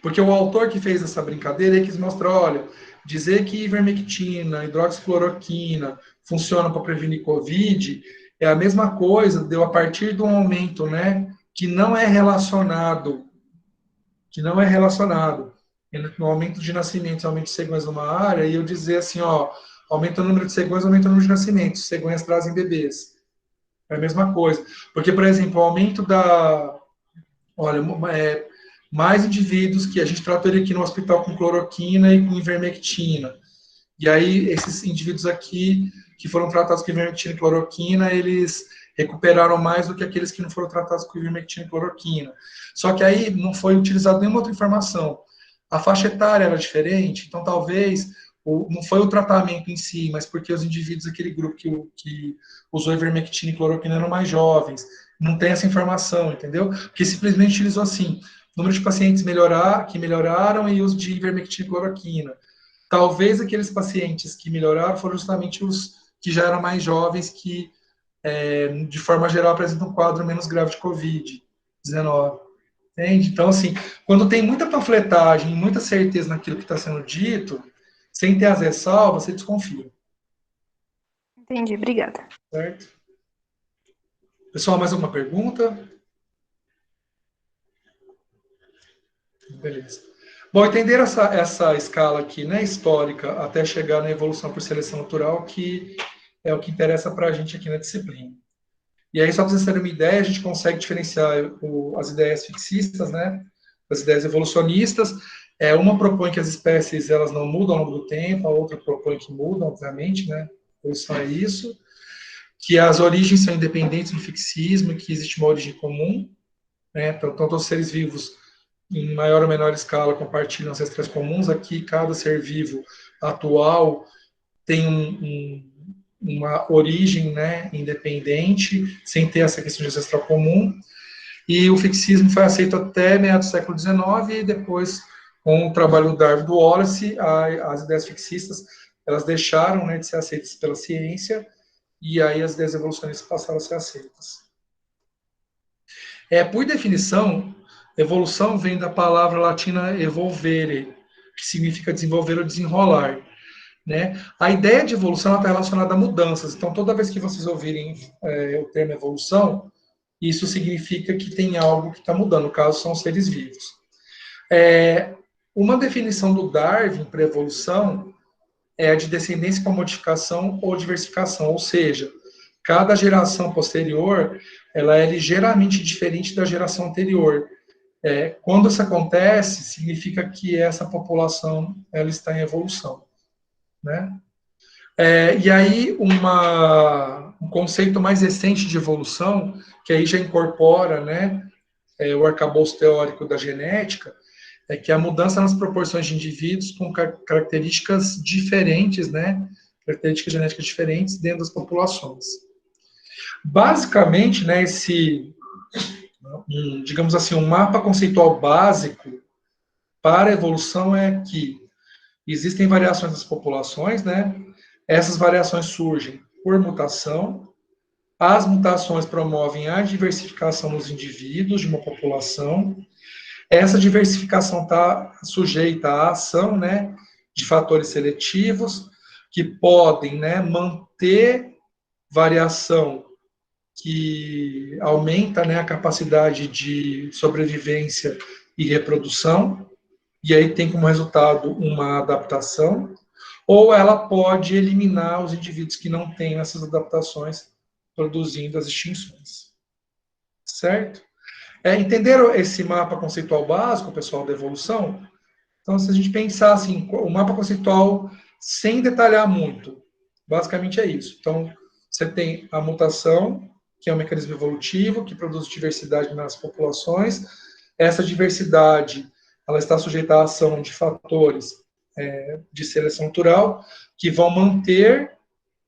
porque o autor que fez essa brincadeira, ele quis mostrar, olha, dizer que ivermectina, hidroxicloroquina funcionam para prevenir Covid é a mesma coisa, deu a partir de um aumento, né, que não é relacionado no aumento de nascimentos, aumento de cegonhas numa área, e eu dizer assim, ó, aumenta o número de cegonhas, aumenta o número de nascimentos, cegonhas trazem bebês. É a mesma coisa. Porque, por exemplo, o aumento olha, mais indivíduos que a gente trataria aqui no hospital com cloroquina e com ivermectina. E aí, esses indivíduos aqui, que foram tratados com ivermectina e cloroquina, eles recuperaram mais do que aqueles que não foram tratados com ivermectina e cloroquina. Só que aí não foi utilizada nenhuma outra informação. A faixa etária era diferente, então talvez não foi o tratamento em si, mas porque os indivíduos daquele grupo que usou ivermectina e cloroquina eram mais jovens. Não tem essa informação, entendeu? Porque simplesmente utilizou assim, número de pacientes que melhoraram e uso de ivermectina e cloroquina. Talvez aqueles pacientes que melhoraram foram justamente os que já eram mais jovens, que, de forma geral, apresentam um quadro menos grave de Covid-19. Entende? Então, assim, quando tem muita panfletagem, muita certeza naquilo que está sendo dito, sem ter as ressalvas, você desconfia. Entendi, obrigada. Certo? Pessoal, mais alguma pergunta? Beleza. Bom, entender essa escala aqui, né, histórica, até chegar na evolução por seleção natural, que é o que interessa para a gente aqui na disciplina. E aí, só para vocês terem uma ideia, a gente consegue diferenciar as ideias fixistas, né, das ideias evolucionistas. Uma propõe que as espécies elas não mudam ao longo do tempo, a outra propõe que mudam, obviamente, né, evolução é isso, que as origens são independentes do fixismo, que existe uma origem comum, né, então todos os seres vivos em maior ou menor escala, compartilham ancestrais comuns. Aqui, cada ser vivo atual tem uma origem, né, independente, sem ter essa questão de ancestral comum. E o fixismo foi aceito até meados do século XIX, e depois, com o trabalho do Darwin e do Wallace, as ideias fixistas elas deixaram, né, de ser aceitas pela ciência, e aí as ideias evolucionistas passaram a ser aceitas. Por definição, evolução vem da palavra latina evolvere, que significa desenvolver ou desenrolar. Né? A ideia de evolução está relacionada a mudanças. Então, toda vez que vocês ouvirem o termo evolução, isso significa que tem algo que está mudando. No caso, são seres vivos. Uma definição do Darwin para evolução é a de descendência com modificação ou diversificação, ou seja, cada geração posterior ela é ligeiramente diferente da geração anterior. Quando isso acontece, significa que essa população ela está em evolução. Né? E aí, um conceito mais recente de evolução, que aí já incorpora, né, o arcabouço teórico da genética, é que a mudança nas proporções de indivíduos com características diferentes, né, características genéticas diferentes dentro das populações. Basicamente, né, digamos assim, um mapa conceitual básico para a evolução é que existem variações das populações, né, Essas variações surgem por mutação. As mutações promovem a diversificação nos indivíduos de uma população. Essa diversificação está sujeita à ação, né, de fatores seletivos que podem, né, manter variação que aumenta, né, a capacidade de sobrevivência e reprodução, e aí tem como resultado uma adaptação, ou ela pode eliminar os indivíduos que não têm essas adaptações, produzindo as extinções. Certo? Entenderam esse mapa conceitual básico, pessoal, da evolução? Então, se a gente pensar assim, o mapa conceitual sem detalhar muito, basicamente é isso. Então, você tem a mutação, que é um mecanismo evolutivo, que produz diversidade nas populações. Essa diversidade, ela está sujeita à ação de fatores de seleção natural, que vão manter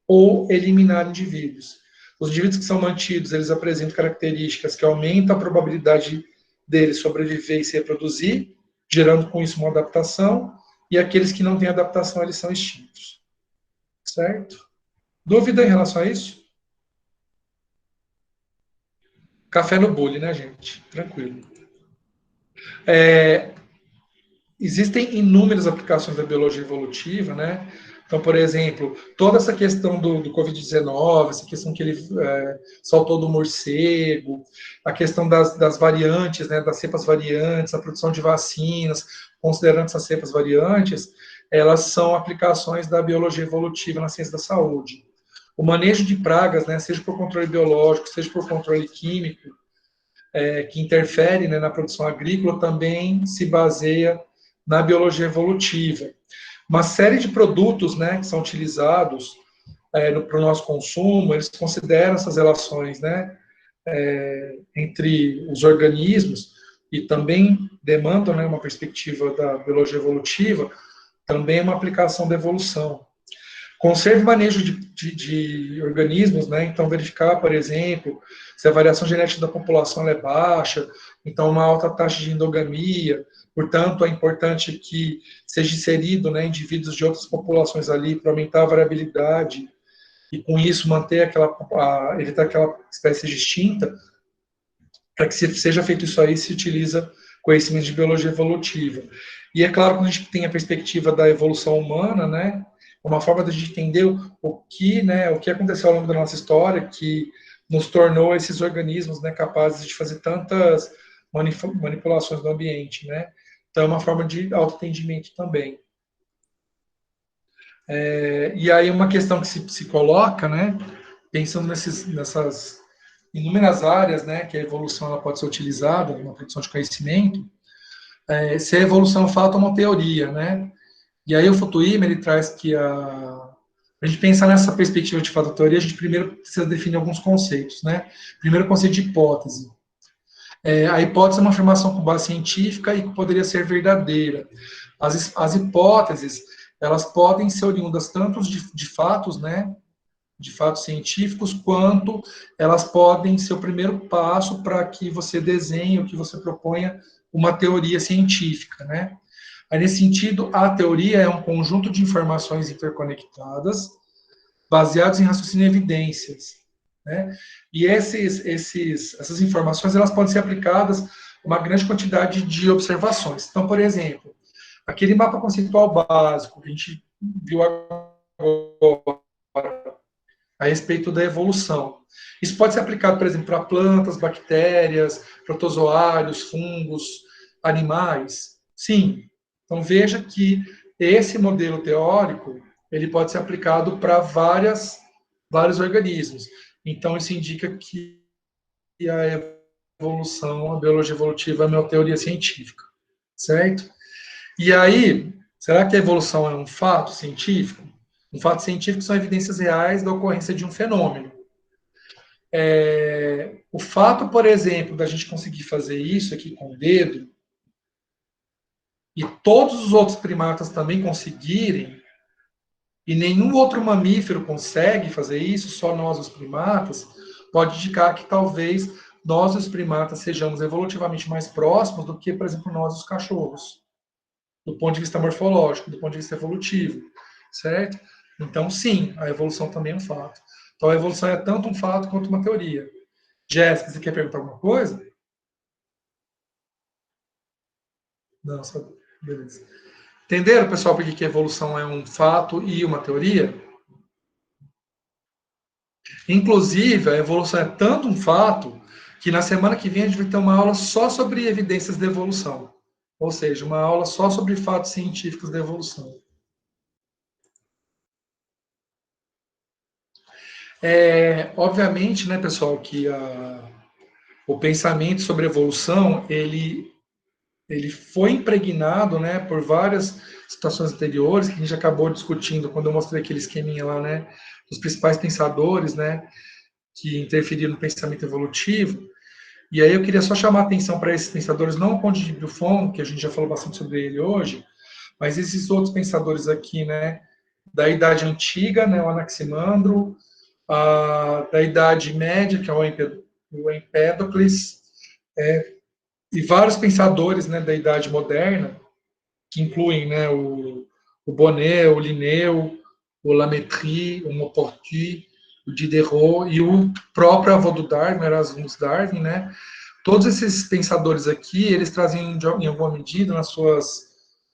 ou eliminar indivíduos. Os indivíduos que são mantidos, eles apresentam características que aumentam a probabilidade deles sobreviver e se reproduzir, gerando com isso uma adaptação, e aqueles que não têm adaptação, eles são extintos. Certo? Dúvida em relação a isso? Café no bule, né, gente? Tranquilo. Existem inúmeras aplicações da biologia evolutiva, né? Então, por exemplo, toda essa questão do Covid-19, essa questão que ele soltou do morcego, a questão das variantes, né, das cepas variantes, a produção de vacinas, considerando essas cepas variantes, elas são aplicações da biologia evolutiva na ciência da saúde. O manejo de pragas, né, seja por controle biológico, seja por controle químico, que interfere, né, na produção agrícola, também se baseia na biologia evolutiva. Uma série de produtos, né, que são utilizados para o nosso consumo, eles consideram essas relações, né, entre os organismos e também demandam, né, uma perspectiva da biologia evolutiva, também uma aplicação da evolução. Conserve e manejo de organismos, né? Então, verificar, por exemplo, se a variação genética da população é baixa, então uma alta taxa de endogamia, portanto, é importante que seja inserido, né, indivíduos de outras populações ali para aumentar a variabilidade e, com isso, manter evitar aquela espécie extinta. Para que seja feito isso aí, se utiliza conhecimento de biologia evolutiva. E é claro, quando a gente tem a perspectiva da evolução humana, né, uma forma de a gente entender o que aconteceu ao longo da nossa história, que nos tornou esses organismos, né, capazes de fazer tantas manipulações do ambiente, né? Então, é uma forma de autoentendimento também. E aí, uma questão que se coloca, né, pensando nessas inúmeras áreas, né, que a evolução ela pode ser utilizada na produção de conhecimento, se a evolução é um fato ou uma teoria, né? E aí o Fukuyama, ele traz que a gente pensar nessa perspectiva de fato da teoria, a gente primeiro precisa definir alguns conceitos, né? Primeiro, o conceito de hipótese. A hipótese é uma afirmação com base científica e que poderia ser verdadeira. As hipóteses, elas podem ser oriundas tanto de fatos, né? De fatos científicos, quanto elas podem ser o primeiro passo para que você desenhe, ou que você proponha uma teoria científica, né? Aí, nesse sentido, a teoria é um conjunto de informações interconectadas, baseadas em raciocínio e evidências, né? E essas informações, elas podem ser aplicadas a uma grande quantidade de observações. Então, por exemplo, aquele mapa conceitual básico que a gente viu agora, a respeito da evolução. Isso pode ser aplicado, por exemplo, para plantas, bactérias, protozoários, fungos, animais? Sim. Então, veja que esse modelo teórico, ele pode ser aplicado para vários organismos. Então, isso indica que a evolução, a biologia evolutiva é uma teoria científica, certo? E aí, será que a evolução é um fato científico? Um fato científico são evidências reais da ocorrência de um fenômeno. O fato, por exemplo, da gente conseguir fazer isso aqui com o dedo, e todos os outros primatas também conseguirem, e nenhum outro mamífero consegue fazer isso, só nós, os primatas, pode indicar que talvez nós, os primatas, sejamos evolutivamente mais próximos do que, por exemplo, nós, os cachorros, do ponto de vista morfológico, do ponto de vista evolutivo, certo? Então, sim, a evolução também é um fato. Então, a evolução é tanto um fato quanto uma teoria. Jéssica, você quer perguntar alguma coisa? Não, só... Beleza. Entenderam, pessoal, por que a evolução é um fato e uma teoria? Inclusive, a evolução é tanto um fato que na semana que vem a gente vai ter uma aula só sobre evidências da evolução. Ou seja, uma aula só sobre fatos científicos da evolução. Obviamente, né, pessoal, que o pensamento sobre evolução, ele foi impregnado, né, por várias situações anteriores, que a gente acabou discutindo quando eu mostrei aquele esqueminha lá, né, dos principais pensadores, né, que interferiram no pensamento evolutivo. E aí eu queria só chamar a atenção para esses pensadores, não o Conde de Buffon, que a gente já falou bastante sobre ele hoje, mas esses outros pensadores aqui, né, da Idade Antiga, né, o Anaximandro, da Idade Média, que é o Empédocles, e vários pensadores, né, da Idade Moderna, que incluem, né, o Bonnet, o Linneu, o Lametrie, o Maupertuis, o Diderot e o próprio avô do Darwin, Erasmus Darwin, né? Todos esses pensadores aqui, eles trazem em alguma medida nas suas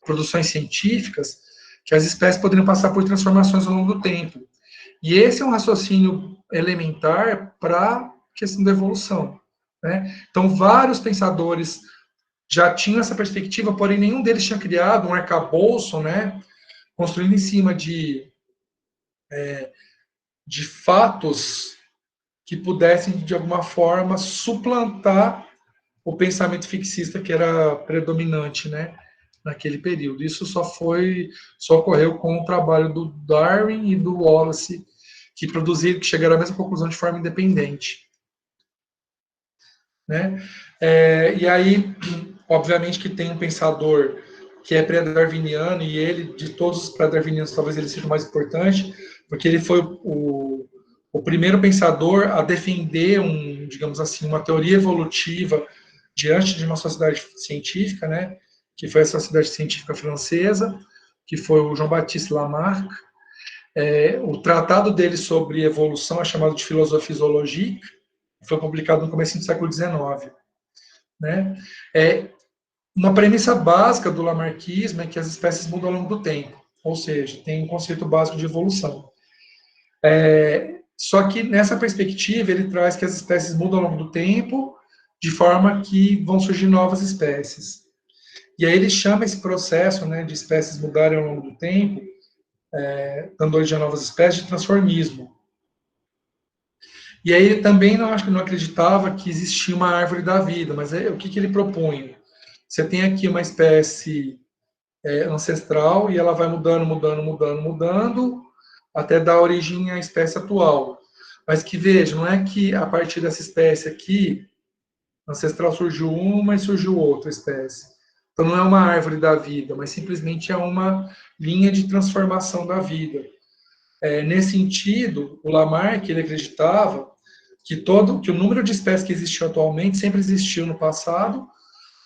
produções científicas que as espécies poderiam passar por transformações ao longo do tempo. E esse é um raciocínio elementar para a questão da evolução, né? Então, vários pensadores já tinham essa perspectiva, porém nenhum deles tinha criado um arcabouço, né, construindo em cima de fatos que pudessem, de alguma forma, suplantar o pensamento fixista que era predominante, né, naquele período. Isso só ocorreu com o trabalho do Darwin e do Wallace, que chegaram à mesma conclusão de forma independente. Né? E aí, obviamente que tem um pensador que é pré-darwiniano, e ele, de todos os pré-darwinianos, talvez ele seja o mais importante, porque ele foi o primeiro pensador a defender digamos assim, uma teoria evolutiva diante de uma sociedade científica, né, que foi a Sociedade Científica Francesa, que foi o Jean-Baptiste Lamarck. O tratado dele sobre evolução é chamado de Philosophie zoologique, foi publicado no começo do século XIX. Né? Uma premissa básica do lamarckismo é que as espécies mudam ao longo do tempo, ou seja, tem um conceito básico de evolução. Só que nessa perspectiva ele traz que as espécies mudam ao longo do tempo, de forma que vão surgir novas espécies. E aí ele chama esse processo, né, de espécies mudarem ao longo do tempo, dando origem a novas espécies, de transformismo. E aí ele também não acreditava que existia uma árvore da vida, mas o que ele propunha? Você tem aqui uma espécie ancestral e ela vai mudando, até dar origem à espécie atual. Mas que veja, não é que a partir dessa espécie aqui, ancestral, surgiu uma e surgiu outra espécie. Então não é uma árvore da vida, mas simplesmente é uma linha de transformação da vida. Nesse sentido, o Lamarck ele acreditava que o número de espécies que existiu atualmente sempre existiu no passado,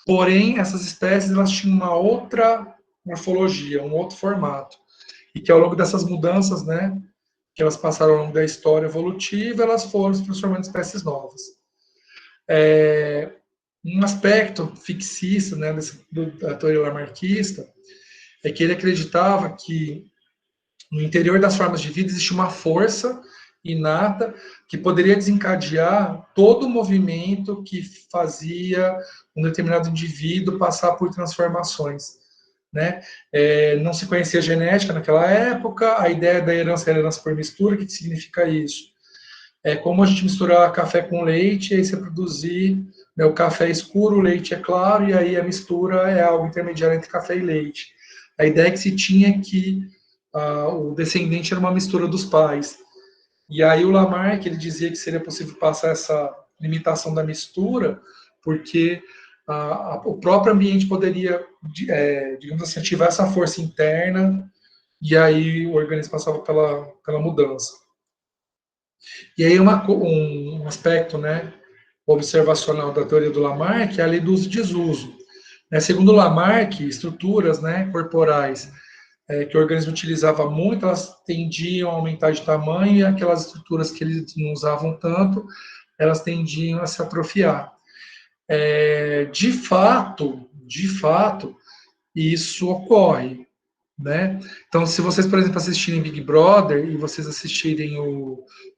porém essas espécies elas tinham uma outra morfologia, um outro formato, e que ao longo dessas mudanças, né, que elas passaram ao longo da história evolutiva, elas foram se transformando em espécies novas. Um aspecto fixista, né, da teoria lamarquista é que ele acreditava que no interior das formas de vida existe uma força inata que poderia desencadear todo o movimento que fazia um determinado indivíduo passar por transformações. Né? Não se conhecia genética naquela época, a ideia da herança era herança por mistura. O que significa isso? É como a gente misturar café com leite, e aí você produzir, né, o café é escuro, o leite é claro, e aí a mistura é algo intermediário entre café e leite. A ideia que se tinha é que o descendente era uma mistura dos pais. E aí o Lamarck ele dizia que seria possível passar essa limitação da mistura, porque o próprio ambiente poderia, digamos assim, ativar essa força interna, e aí o organismo passava pela mudança. E aí um aspecto, né, observacional da teoria do Lamarck é a lei do uso e desuso. Segundo Lamarck, estruturas, né, corporais que o organismo utilizava muito, elas tendiam a aumentar de tamanho, e aquelas estruturas que eles não usavam tanto, elas tendiam a se atrofiar. De fato, isso ocorre, né? Então, se vocês, por exemplo, assistirem Big Brother e vocês assistirem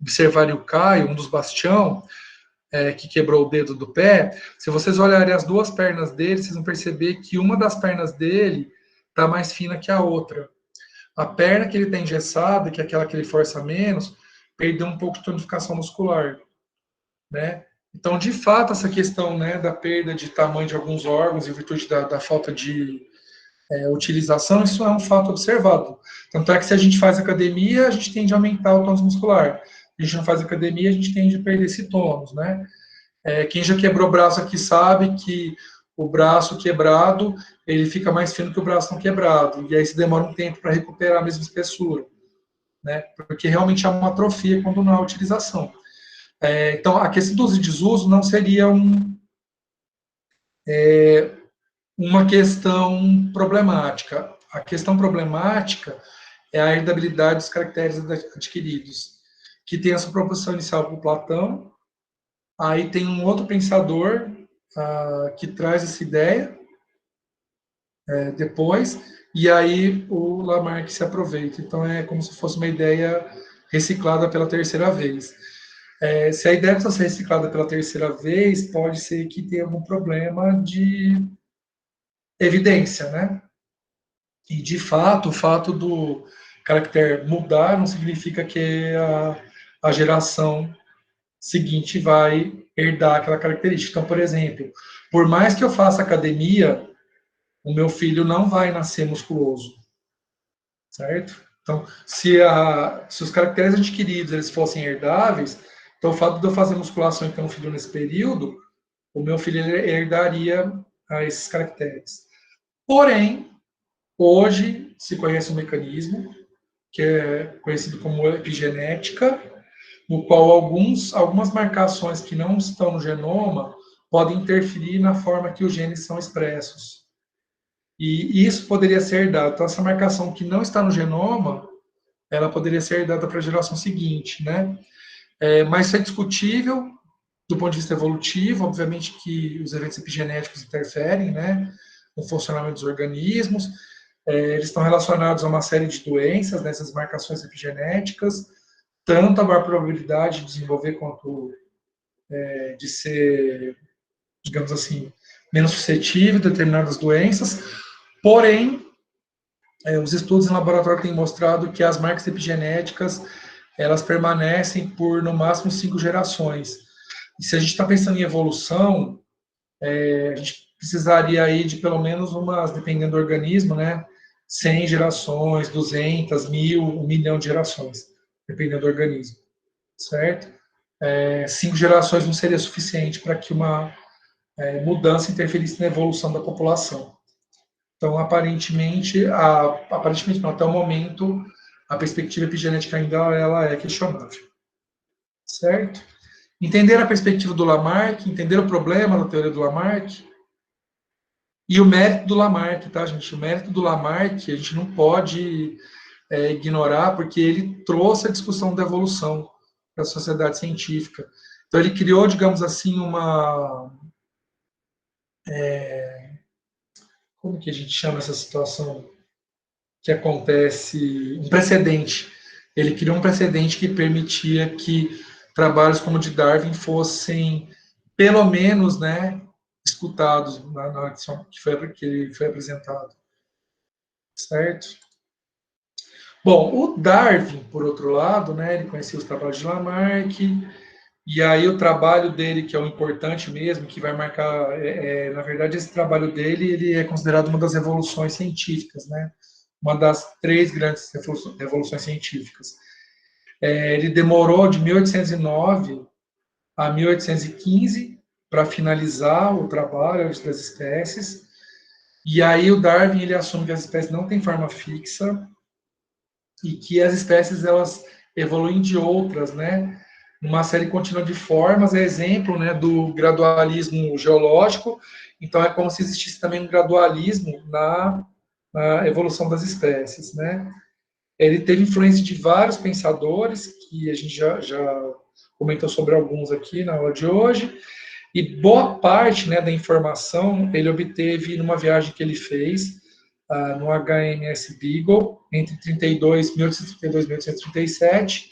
observarem o Caio, um dos Bastião, que quebrou o dedo do pé, se vocês olharem as duas pernas dele, vocês vão perceber que uma das pernas dele está mais fina que a outra. A perna que ele tem engessada, que é aquela que ele força menos, perdeu um pouco de tonificação muscular, né? Então, de fato, essa questão, né, da perda de tamanho de alguns órgãos em virtude da falta de utilização, isso é um fato observado. Tanto é que se a gente faz academia, a gente tende a aumentar o tônus muscular. A gente não faz academia, a gente tende a perder esse tônus, né? Quem já quebrou o braço aqui sabe que o braço quebrado, ele fica mais fino que o braço não quebrado. E aí se demora um tempo para recuperar a mesma espessura, né? Porque realmente há uma atrofia quando não há utilização. Então, a questão do uso e desuso não seria uma questão problemática. A questão problemática é a herdabilidade dos caracteres adquiridos, que tem essa proposição inicial para o Platão. Aí tem um outro pensador que traz essa ideia depois, e aí o Lamarck se aproveita. Então é como se fosse uma ideia reciclada pela terceira vez. Se a ideia precisa ser reciclada pela terceira vez, pode ser que tenha algum problema de evidência, né? E, de fato, o fato do caractere mudar não significa que a geração seguinte vai herdar aquela característica. Então, por exemplo, por mais que eu faça academia, o meu filho não vai nascer musculoso, certo? Então, se os caracteres adquiridos eles fossem herdáveis, então o fato de eu fazer musculação e ter um filho nesse período, o meu filho herdaria esses caracteres. Porém, hoje se conhece um mecanismo que é conhecido como epigenética, no qual algumas marcações que não estão no genoma podem interferir na forma que os genes são expressos. E isso poderia ser herdado. Então, essa marcação que não está no genoma, ela poderia ser herdada para a geração seguinte, né? Mas isso é discutível do ponto de vista evolutivo, obviamente que os eventos epigenéticos interferem, né, no funcionamento dos organismos, eles estão relacionados a uma série de doenças, nessas marcações epigenéticas, tanto a maior probabilidade de desenvolver quanto de ser, digamos assim, menos suscetível a determinadas doenças. Porém, os estudos em laboratório têm mostrado que as marcas epigenéticas elas permanecem por, no máximo, 5 gerações. E se a gente está pensando em evolução, a gente precisaria aí de pelo menos dependendo do organismo, né, 100 gerações, 200, 1000, 1 milhão de gerações, dependendo do organismo, certo? 5 gerações não seria suficiente para que uma mudança interferisse na evolução da população. Então, aparentemente não, até o momento, a perspectiva epigenética ainda ela é questionável, certo? Entender a perspectiva do Lamarck, entender o problema da teoria do Lamarck e o mérito do Lamarck, tá, gente? O mérito do Lamarck a gente não pode ignorar, porque ele trouxe a discussão da evolução para a sociedade científica. Então, ele criou, digamos assim, como que a gente chama essa situação que acontece? Um precedente. Ele criou um precedente que permitia que trabalhos como o de Darwin fossem, pelo menos, né, escutados na edição que ele foi apresentado. Certo? Bom, o Darwin, por outro lado, né, ele conhecia os trabalhos de Lamarck, e aí o trabalho dele, que é o importante mesmo, que vai marcar, na verdade, esse trabalho dele, ele é considerado uma das revoluções científicas, né? Uma das 3 grandes revoluções científicas. Ele demorou de 1809 a 1815 para finalizar o trabalho das espécies, e aí o Darwin ele assume que as espécies não têm forma fixa e que as espécies elas evoluem de outras, né? Uma série contínua de formas, é exemplo, né, do gradualismo geológico. Então é como se existisse também um gradualismo na evolução das espécies, né? Ele teve influência de vários pensadores, que a gente já comentou sobre alguns aqui na aula de hoje, e boa parte, né, da informação ele obteve numa viagem que ele fez no HMS Beagle, entre 1832 e 1837.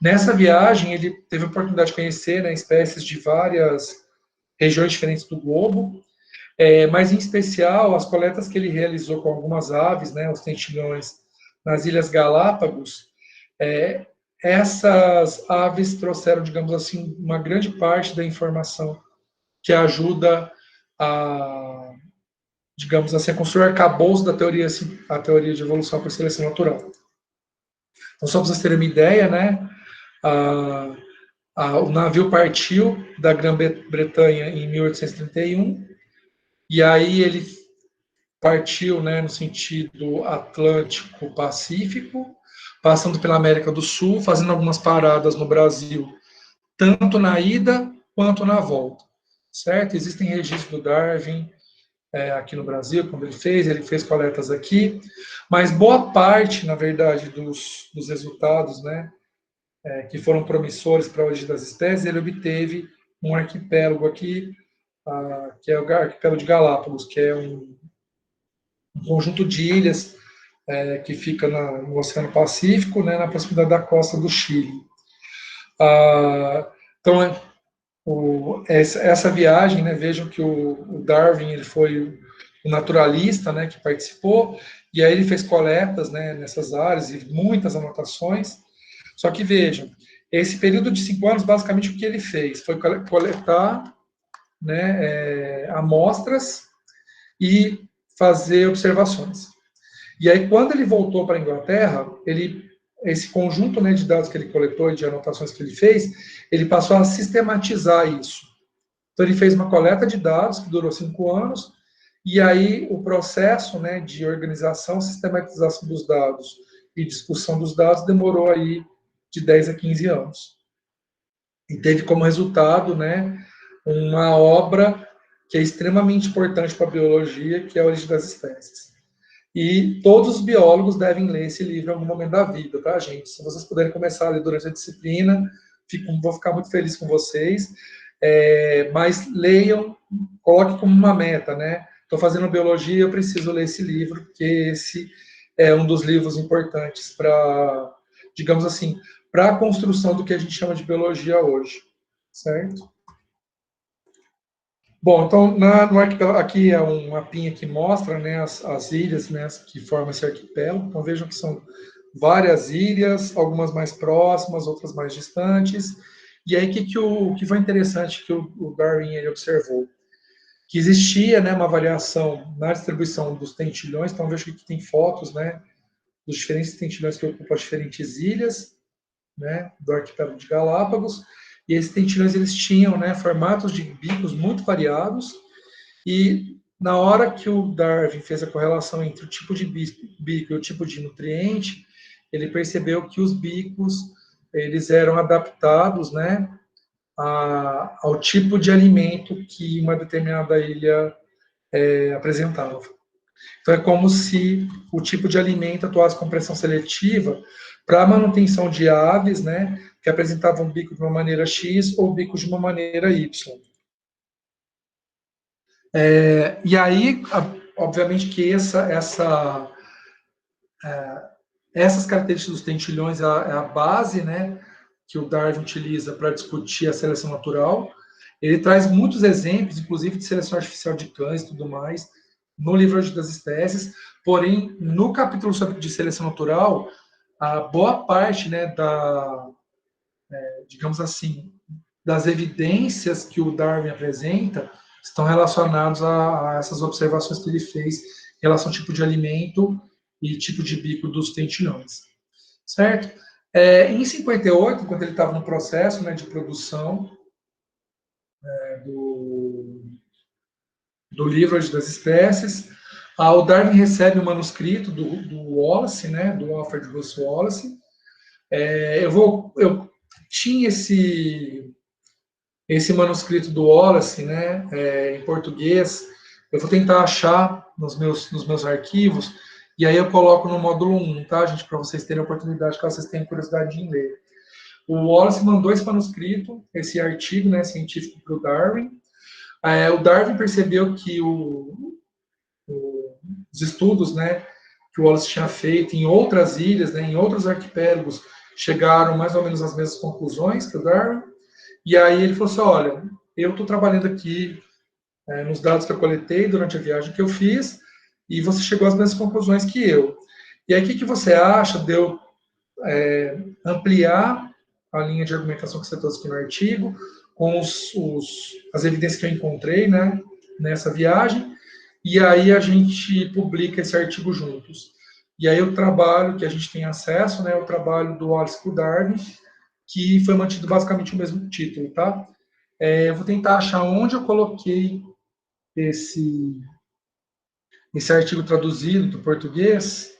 Nessa viagem, ele teve a oportunidade de conhecer, né, espécies de várias regiões diferentes do globo, mas em especial as coletas que ele realizou com algumas aves, né, os tentilhões, nas Ilhas Galápagos. Essas aves trouxeram, digamos assim, uma grande parte da informação que ajuda a, digamos assim, a construir o arcabouço da teoria, assim, a teoria de evolução por seleção natural. Então, só para vocês terem uma ideia, né, o navio partiu da Grã-Bretanha em 1831, e aí ele partiu, né, no sentido Atlântico-Pacífico, passando pela América do Sul, fazendo algumas paradas no Brasil, tanto na ida quanto na volta, certo? Existem registros do Darwin aqui no Brasil, quando ele fez coletas aqui, mas boa parte, na verdade, dos resultados, né, que foram promissores para a origem das espécies, ele obteve um arquipélago aqui, que é o arquipélago de Galápagos, que é um conjunto de ilhas que fica no Oceano Pacífico, né, na proximidade da costa do Chile. Então, essa viagem, né, vejam que o Darwin ele foi o naturalista, né, que participou, e aí ele fez coletas, né, nessas áreas e muitas anotações. Só que vejam, esse período de 5 anos, basicamente o que ele fez foi coletar, né, amostras e fazer observações. E aí, quando ele voltou para a Inglaterra, esse conjunto, né, de dados que ele coletou e de anotações que ele fez, ele passou a sistematizar isso. Então, ele fez uma coleta de dados que durou 5 anos, e aí o processo, né, de organização, sistematização dos dados e discussão dos dados demorou aí de 10 a 15 anos. E teve como resultado, né, uma obra que é extremamente importante para a biologia, que é a Origem das Espécies. E todos os biólogos devem ler esse livro em algum momento da vida, tá, gente? Se vocês puderem começar a ler durante a disciplina, vou ficar muito feliz com vocês. Mas leiam, coloquem como uma meta, né? Estou fazendo biologia, eu preciso ler esse livro, porque esse é um dos livros importantes para, digamos assim, para a construção do que a gente chama de biologia hoje, certo? Bom, então, no arquipélago, aqui é um mapinha que mostra, né, as ilhas, né, que formam esse arquipélago. Então, vejam que são várias ilhas, algumas mais próximas, outras mais distantes. E aí, o que foi interessante que o Darwin ele observou? Que existia, né, uma variação na distribuição dos tentilhões. Então, vejo que aqui tem fotos, né, dos diferentes tentilhões que ocupam as diferentes ilhas, né, do arquipélago de Galápagos. E esses tentilhões eles tinham, né, formatos de bicos muito variados, e na hora que o Darwin fez a correlação entre o tipo de bico e o tipo de nutriente, ele percebeu que os bicos eles eram adaptados, né, ao tipo de alimento que uma determinada ilha apresentava. Então é como se o tipo de alimento atuasse com pressão seletiva para a manutenção de aves, né, que apresentavam bico de uma maneira X ou bico de uma maneira Y. E aí, obviamente que essas características dos tentilhões é a base, né, que o Darwin utiliza para discutir a seleção natural. Ele traz muitos exemplos, inclusive de seleção artificial de cães e tudo mais, no livro das espécies, porém, no capítulo sobre de seleção natural, a boa parte, né, digamos assim, das evidências que o Darwin apresenta estão relacionados a essas observações que ele fez em relação ao tipo de alimento e tipo de bico dos tentilhões, certo? Em 58, enquanto ele estava no processo, né, de produção do livro das espécies, o Darwin recebe um manuscrito do Wallace, né, do Alfred Russel Wallace. Eu tinha esse manuscrito do Wallace, né, em português. Eu vou tentar achar nos meus arquivos. E aí eu coloco no módulo 1, tá, gente, para vocês terem a oportunidade, caso vocês tenham curiosidade em ler. O Wallace mandou esse manuscrito, esse artigo, né, científico para o Darwin. O Darwin percebeu que os estudos, né, que o Wallace tinha feito em outras ilhas, né, em outros arquipélagos, chegaram mais ou menos às mesmas conclusões que o Darwin. E aí ele falou assim, olha, eu estou trabalhando aqui nos dados que eu coletei durante a viagem que eu fiz, e você chegou às mesmas conclusões que eu. E aí, o que você acha de eu ampliar a linha de argumentação que você trouxe aqui no artigo, com as evidências que eu encontrei, né, nessa viagem, e aí a gente publica esse artigo juntos. E aí o trabalho que a gente tem acesso, né, é o trabalho do Wallace com o Darwin, que foi mantido basicamente o mesmo título, tá? Eu vou tentar achar onde eu coloquei esse artigo traduzido do português,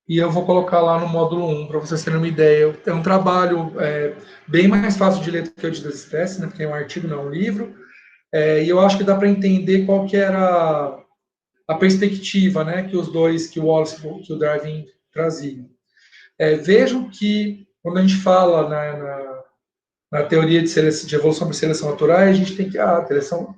e eu vou colocar lá no módulo 1, para vocês terem uma ideia. É um trabalho bem mais fácil de ler do que o de das espécies, né, porque é um artigo, não é um livro, e eu acho que dá para entender qual que era a perspectiva, né, que os dois, que o Wallace e que o Darwin traziam. Vejam que, quando a gente fala na teoria de evolução por seleção natural, a gente tem que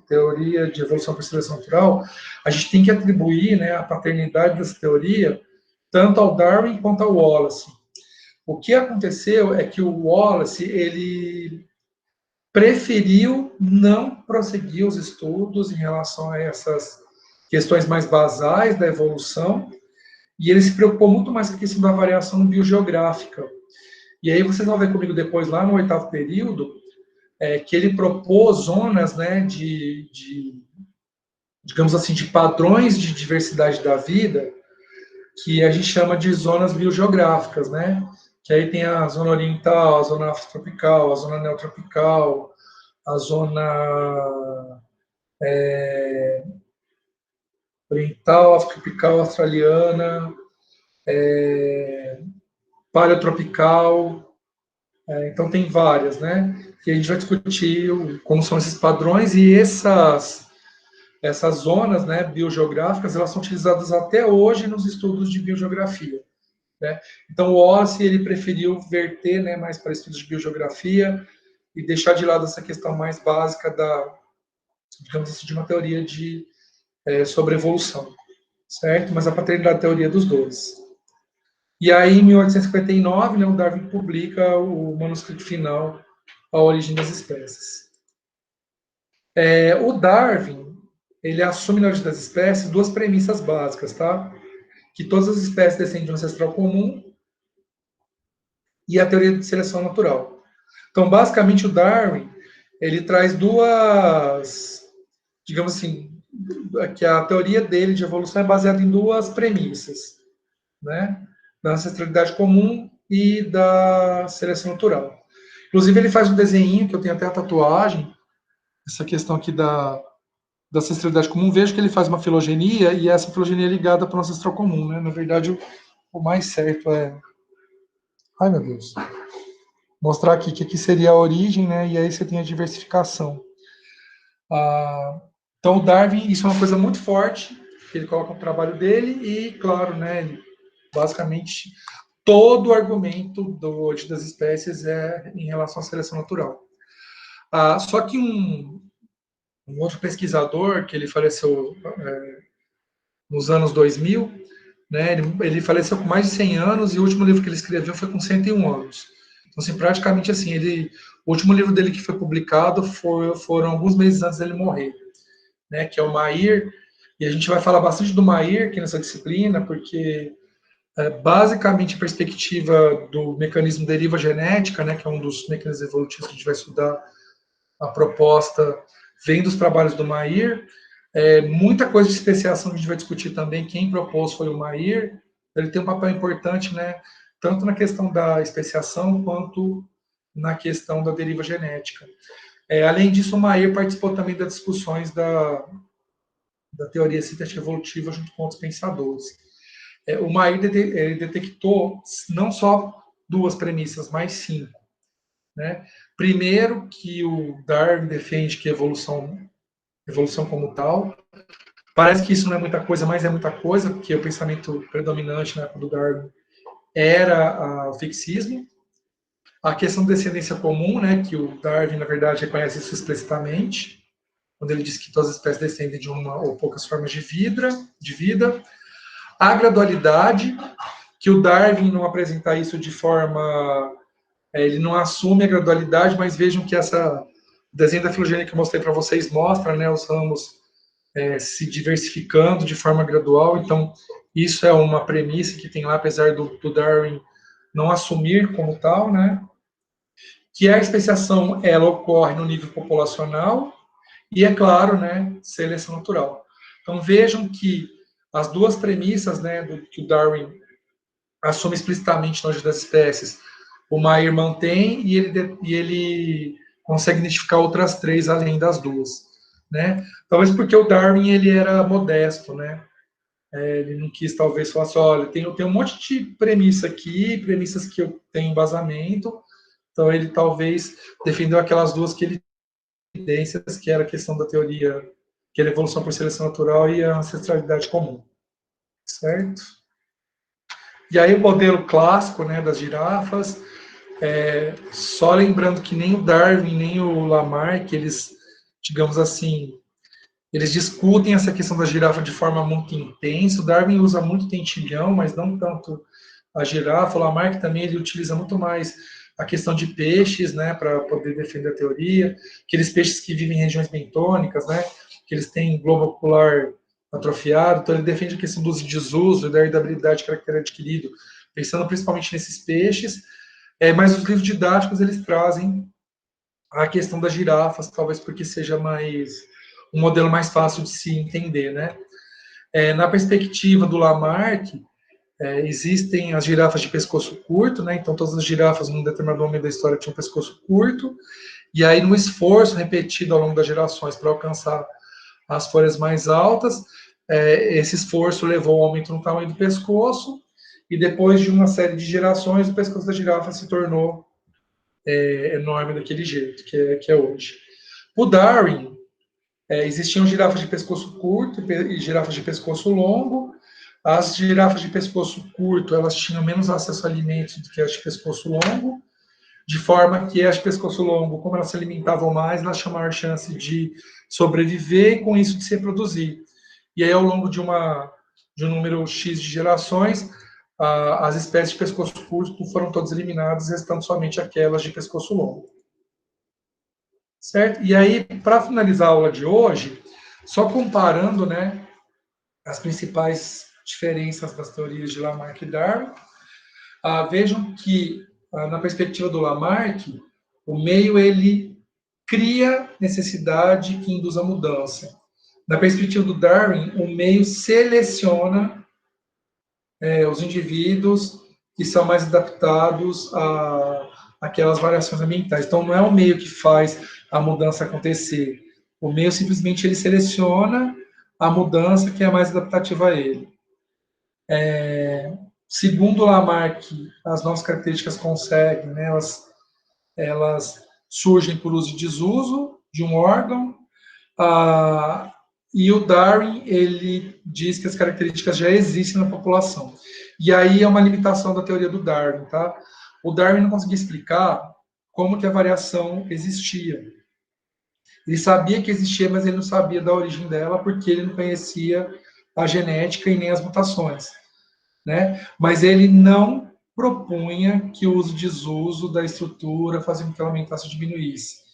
teoria de evolução por seleção natural, a gente tem que atribuir, né, a paternidade dessa teoria tanto ao Darwin quanto ao Wallace. O que aconteceu é que o Wallace ele preferiu não prosseguir os estudos em relação a essas questões mais basais da evolução, e ele se preocupou muito mais com a questão da variação biogeográfica. E aí vocês vão ver comigo depois, lá no 8º período, que ele propôs zonas, né, digamos assim, de padrões de diversidade da vida, que a gente chama de zonas biogeográficas, né? Que aí tem a zona oriental, a zona afrotropical, a zona neotropical, a zona oriental, afrotropical, australiana, paleotropical. Então tem várias, né? Que a gente vai discutir como são esses padrões e essas zonas, né, biogeográficas, elas são utilizadas até hoje nos estudos de biogeografia. Né? Então, o Wallace ele preferiu verter, né, mais para estudos de biogeografia e deixar de lado essa questão mais básica digamos assim, de uma teoria sobre evolução, certo? Mas a paternidade da teoria dos dois. E aí, em 1859, né, o Darwin publica o manuscrito final, A Origem das Espécies. O Darwin, ele assume na Origem das Espécies duas premissas básicas, tá? Que todas as espécies descendem de um ancestral comum e a teoria de seleção natural. Então, basicamente, o Darwin, ele traz duas, digamos assim, que a teoria dele de evolução é baseada em duas premissas, né? Da ancestralidade comum e da seleção natural. Inclusive, ele faz um desenho, que eu tenho até a tatuagem, essa questão aqui da ancestralidade comum. Vejo que ele faz uma filogenia, e essa filogenia é ligada para o ancestral comum, né? Na verdade, o mais certo é... Ai, meu Deus. Mostrar aqui que aqui seria a origem, né? E aí você tem a diversificação. Então, o Darwin, isso é uma coisa muito forte, que ele coloca no trabalho dele, e, claro, né, ele, basicamente, todo o argumento do Origem das Espécies é em relação à seleção natural. Só que um outro pesquisador, que ele faleceu nos anos 2000, né, ele faleceu com mais de 100 anos, e o último livro que ele escreveu foi com 101 anos. Então, assim, praticamente, assim, o último livro dele que foi publicado foram alguns meses antes dele morrer, né, que é o Mayr, e a gente vai falar bastante do Mayr aqui nessa disciplina, porque basicamente a perspectiva do mecanismo deriva genética, né, que é um dos mecanismos evolutivos que a gente vai estudar, a proposta vem dos trabalhos do Mayr. Muita coisa de especiação que a gente vai discutir também, quem propôs foi o Mayr, ele tem um papel importante, né, tanto na questão da especiação quanto na questão da deriva genética. Além disso, o Mayr participou também das discussões da teoria sintética evolutiva junto com outros pensadores. O Mayr detectou não só duas premissas, mas 5. Né? Primeiro, que o Darwin defende que evolução como tal. Parece que isso não é muita coisa, mas é muita coisa, porque o pensamento predominante na época do Darwin era o fixismo. A questão da descendência comum, né, que o Darwin, na verdade, reconhece isso explicitamente, quando ele diz que todas as espécies descendem de uma ou poucas formas de vida. A gradualidade, que o Darwin não apresenta isso de forma... ele não assume a gradualidade, mas vejam que essa desenho da filogenia que eu mostrei para vocês mostra, né, os ramos se diversificando de forma gradual. Então, isso é uma premissa que tem lá, apesar do Darwin não assumir como tal, né? Que a especiação, ela ocorre no nível populacional e, é claro, né, seleção natural. Então, vejam que as duas premissas, né, que o Darwin assume explicitamente no Origem das Espécies, o Mayr mantém e ele consegue identificar outras três além das duas, né? Talvez porque o Darwin ele era modesto, né? Ele não quis talvez falar assim, olha, tem um monte de premissa aqui, premissas que eu tenho embasamento, então ele talvez defendeu aquelas duas que ele evidências, que era a questão da teoria, que era a evolução por seleção natural e a ancestralidade comum, certo? E aí o modelo clássico, né, das girafas, só lembrando que nem o Darwin, nem o Lamarck, eles, digamos assim, eles discutem essa questão da girafa de forma muito intensa. O Darwin usa muito tentilhão, mas não tanto a girafa. O Lamarck também ele utiliza muito mais a questão de peixes, né, para poder defender a teoria. Aqueles peixes que vivem em regiões bentônicas, né, que eles têm globo ocular atrofiado. Então ele defende a questão do desuso e da herdabilidade de caractere adquirido, pensando principalmente nesses peixes. Mas os livros didáticos eles trazem a questão das girafas, talvez porque seja mais um modelo mais fácil de se entender, né? Na perspectiva do Lamarck, existem as girafas de pescoço curto, né? Então todas as girafas num determinado momento da história tinham pescoço curto, e aí no esforço repetido ao longo das gerações para alcançar as folhas mais altas, esse esforço levou ao aumento no tamanho do pescoço, e depois de uma série de gerações, o pescoço da girafa se tornou enorme daquele jeito que é hoje. O Darwin, existiam girafas de pescoço curto e girafas de pescoço longo. As girafas de pescoço curto, elas tinham menos acesso a alimentos do que as de pescoço longo, de forma que as de pescoço longo, como elas se alimentavam mais, elas tinham maior chance de sobreviver e com isso de se reproduzir. E aí, ao longo de um número X de gerações, as espécies de pescoço curto foram todas eliminadas, restando somente aquelas de pescoço longo. Certo? E aí, para finalizar a aula de hoje, só comparando, né, as principais diferenças das teorias de Lamarck e Darwin, vejam que, na perspectiva do Lamarck, o meio ele cria necessidade que induz a mudança. Na perspectiva do Darwin, o meio seleciona os indivíduos que são mais adaptados a aquelas variações ambientais. Então, não é o meio que faz a mudança acontecer. O meio simplesmente ele seleciona a mudança que é mais adaptativa a ele. Segundo Lamarck, as nossas características conseguem, né, elas surgem por uso e desuso de um órgão, e o Darwin ele diz que as características já existem na população. E aí é uma limitação da teoria do Darwin, tá? O Darwin não conseguia explicar como que a variação existia. Ele sabia que existia, mas ele não sabia da origem dela porque ele não conhecia a genética e nem as mutações, né? Mas ele não propunha que o uso e desuso da estrutura fazia com que ela aumentasse ou diminuísse.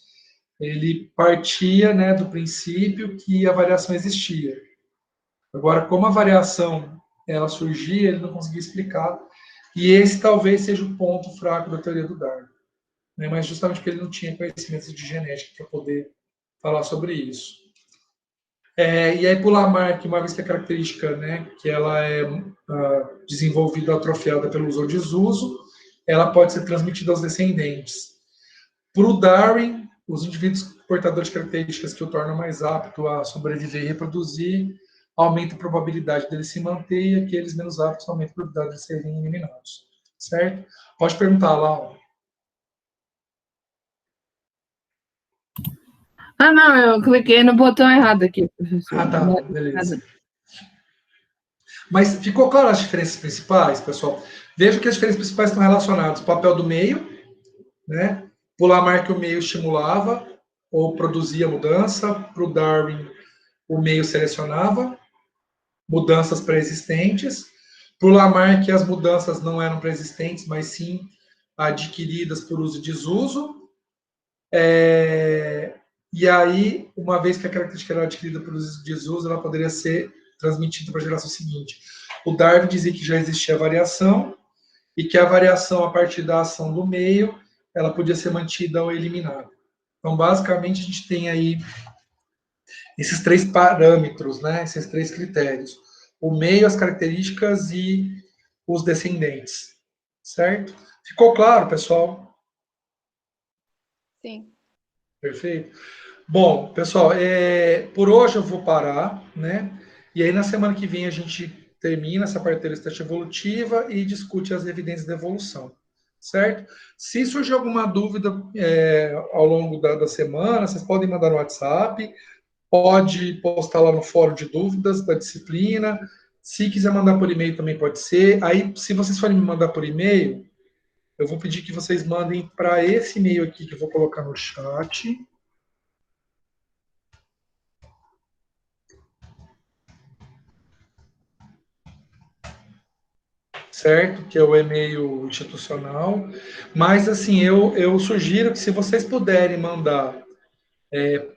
Ele partia, né, do princípio que a variação existia. Agora, como a variação ela surgia, ele não conseguia explicar, e esse talvez seja o ponto fraco da teoria do Darwin, né? Mas justamente porque ele não tinha conhecimento de genética para poder falar sobre isso. E aí, por Lamarck, uma vez que a característica, né, que ela é desenvolvida, atrofiada pelo uso ou desuso, ela pode ser transmitida aos descendentes. Para o Darwin, os indivíduos portadores de características que o tornam mais apto a sobreviver e reproduzir, aumenta a probabilidade dele se manter, e aqueles menos aptos aumenta a probabilidade de serem eliminados. Certo? Pode perguntar, Laura. Ah, não, eu cliquei no botão errado aqui, professor. Ah, tá, beleza. Mas ficou claro as diferenças principais, pessoal? Veja que as diferenças principais estão relacionadas ao papel do meio, né? Para o Lamarck, o meio estimulava ou produzia mudança, para o Darwin, o meio selecionava mudanças pré-existentes. Para o Lamarck, as mudanças não eram pré-existentes, mas sim adquiridas por uso e desuso. E aí, uma vez que a característica era adquirida por uso e desuso, ela poderia ser transmitida para a geração seguinte. O Darwin dizia que já existia variação e que a variação a partir da ação do meio, ela podia ser mantida ou eliminada. Então, basicamente, a gente tem aí esses três parâmetros, né? Esses três critérios. O meio, as características e os descendentes. Certo? Ficou claro, pessoal? Sim. Perfeito. Bom, pessoal, por hoje eu vou parar, né? E aí na semana que vem a gente termina essa parte da estética evolutiva e discute as evidências da evolução, certo? Se surgir alguma dúvida ao longo da semana, vocês podem mandar no WhatsApp, pode postar lá no fórum de dúvidas da disciplina. Se quiser mandar por e-mail também pode ser. Aí, se vocês forem me mandar por e-mail, eu vou pedir que vocês mandem para esse e-mail aqui que eu vou colocar no chat. Certo? Que é o e-mail institucional. Mas, assim, eu sugiro que se vocês puderem mandar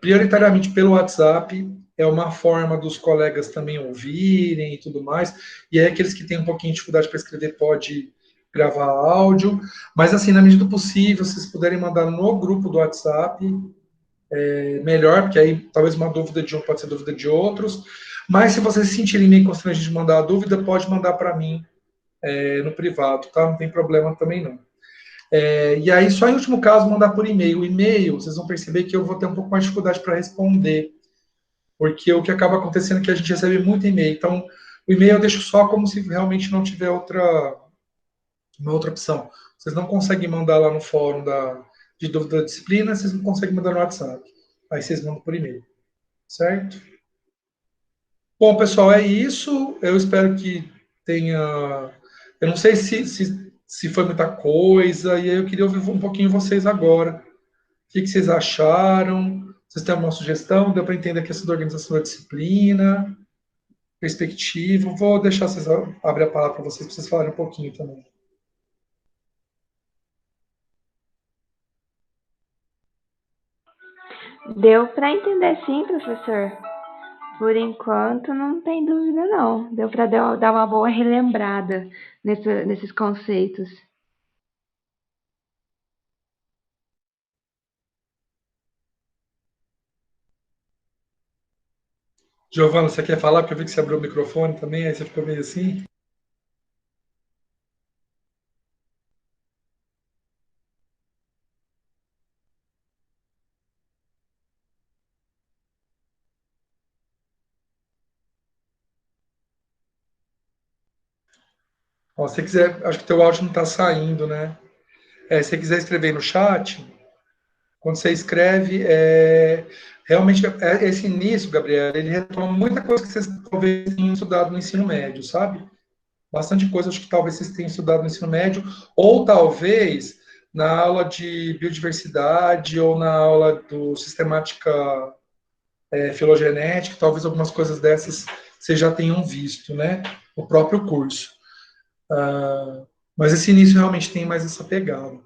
prioritariamente pelo WhatsApp, é uma forma dos colegas também ouvirem e tudo mais. E aí, aqueles que têm um pouquinho de dificuldade para escrever, pode gravar áudio. Mas, assim, na medida do possível, se vocês puderem mandar no grupo do WhatsApp, melhor, porque aí talvez uma dúvida de um pode ser dúvida de outros. Mas se vocês se sentirem meio constrangidos de mandar a dúvida, pode mandar para mim no privado, tá? Não tem problema também não. E aí, só em último caso, mandar por e-mail. O e-mail, vocês vão perceber que eu vou ter um pouco mais de dificuldade para responder, porque o que acaba acontecendo é que a gente recebe muito e-mail. Então, o e-mail eu deixo só como se realmente não tiver uma outra opção. Vocês não conseguem mandar lá no fórum de dúvida da disciplina, vocês não conseguem mandar no WhatsApp. Aí vocês mandam por e-mail, certo? Bom, pessoal, é isso. Eu espero que tenha. Eu não sei se foi muita coisa, e aí eu queria ouvir um pouquinho vocês agora. O que vocês acharam? Vocês têm alguma sugestão? Deu para entender a questão da organização da disciplina, perspectiva? Vou deixar vocês abrir a palavra para vocês falarem um pouquinho também. Deu para entender sim, professor. Por enquanto, não tem dúvida, não. Deu para dar uma boa relembrada nesses conceitos. Giovana, você quer falar? Porque eu vi que você abriu o microfone também, aí você ficou meio assim. Ó, se você quiser, acho que teu áudio não está saindo, né? Se você quiser escrever no chat, quando você escreve, realmente esse início, Gabriel, ele retoma muita coisa que vocês talvez tenham estudado no ensino médio, sabe? Bastante coisa, acho que talvez vocês tenham estudado no ensino médio, ou talvez na aula de biodiversidade, ou na aula do sistemática filogenética, talvez algumas coisas dessas vocês já tenham visto, né? O próprio curso. Mas esse início realmente tem mais essa pegada.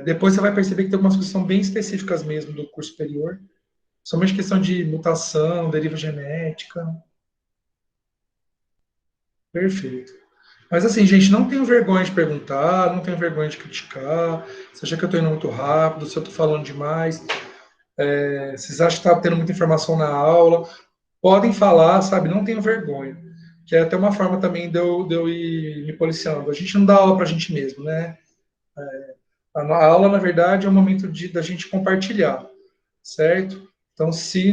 Depois você vai perceber que tem algumas coisas que são bem específicas mesmo do curso superior, somente questão de mutação, deriva genética. Perfeito. Mas assim, gente, não tenho vergonha de perguntar, não tenho vergonha de criticar. Se acha que eu estou indo muito rápido, se eu estou falando demais, vocês acham que está tendo muita informação na aula, podem falar, sabe? Não tenho vergonha. Que é até uma forma também de eu ir me policiando. A gente não dá aula para a gente mesmo, né? A aula, na verdade, é um momento da gente compartilhar, certo? Então, se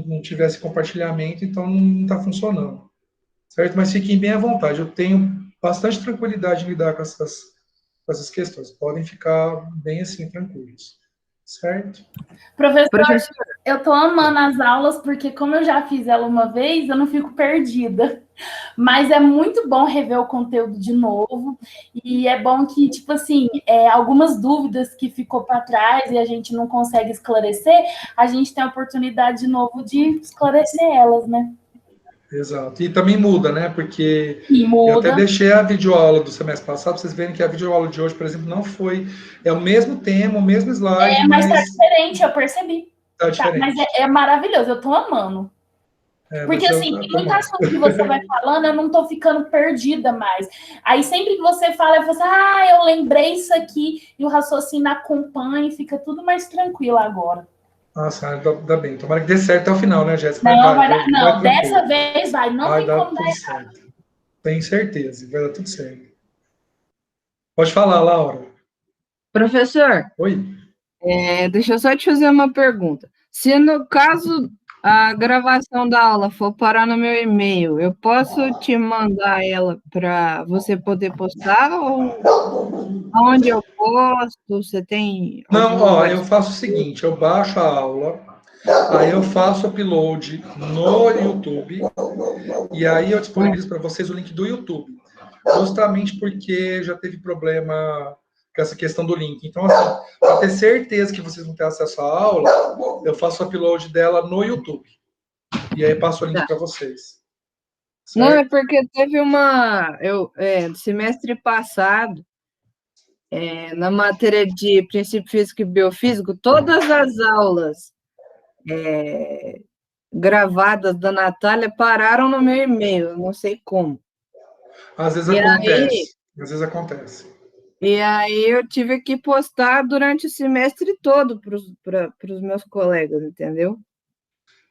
não tivesse compartilhamento, então não está funcionando, certo? Mas fiquem bem à vontade. Eu tenho bastante tranquilidade em lidar com essas questões. Podem ficar bem assim, tranquilos, certo? Professor, Professor, Eu tô amando as aulas, porque como eu já fiz ela uma vez, eu não fico perdida. Mas é muito bom rever o conteúdo de novo. E é bom que, tipo assim, algumas dúvidas que ficou para trás e a gente não consegue esclarecer, a gente tem a oportunidade de novo de esclarecer elas, né? Exato. E também muda, né? Porque E eu até muda. deixei a videoaula do semestre passado, pra vocês verem que a videoaula de hoje, por exemplo, não foi. É o mesmo tema, o mesmo slide, Mas tá mas diferente, eu percebi. tá Tá, mas diferente. é maravilhoso, eu tô amando. Porque, Mas assim, eu tem tô muito mal. assunto que você vai falando, eu não tô ficando perdida mais. Aí, sempre que você fala, eu falo assim, eu lembrei isso aqui, e o raciocínio acompanha e fica tudo mais tranquilo agora. Nossa, dá bem. Tomara que dê certo até o final, né, Jéssica? Mas Não, vai, vai vai, dar, vai não, tranquilo. dessa vez vai, não Vai tem dar como tudo dar. certo. Tenho certeza, vai dar tudo certo. Pode falar, Laura. Professor, Oi. deixa eu só te fazer uma pergunta. Se no caso a gravação da aula for parar no meu e-mail, eu posso te mandar ela para você poder postar ou aonde eu posto? Você tem Não, algum ó, lugar eu faço o seguinte, eu baixo a aula, aí eu faço upload no YouTube, e aí eu disponibilizo para vocês o link do YouTube, justamente porque já teve problema com essa questão do link. Então, assim, para ter certeza que vocês vão ter acesso à aula, eu faço o upload dela no YouTube, e aí passo o link para vocês. Não, é Certo? porque teve semestre passado, na matéria de princípio físico e biofísico, todas as aulas gravadas da Natália pararam no meu e-mail, eu não sei como. Às vezes E aí, acontece, às vezes acontece. eu tive que postar durante o semestre todo para os meus colegas, entendeu?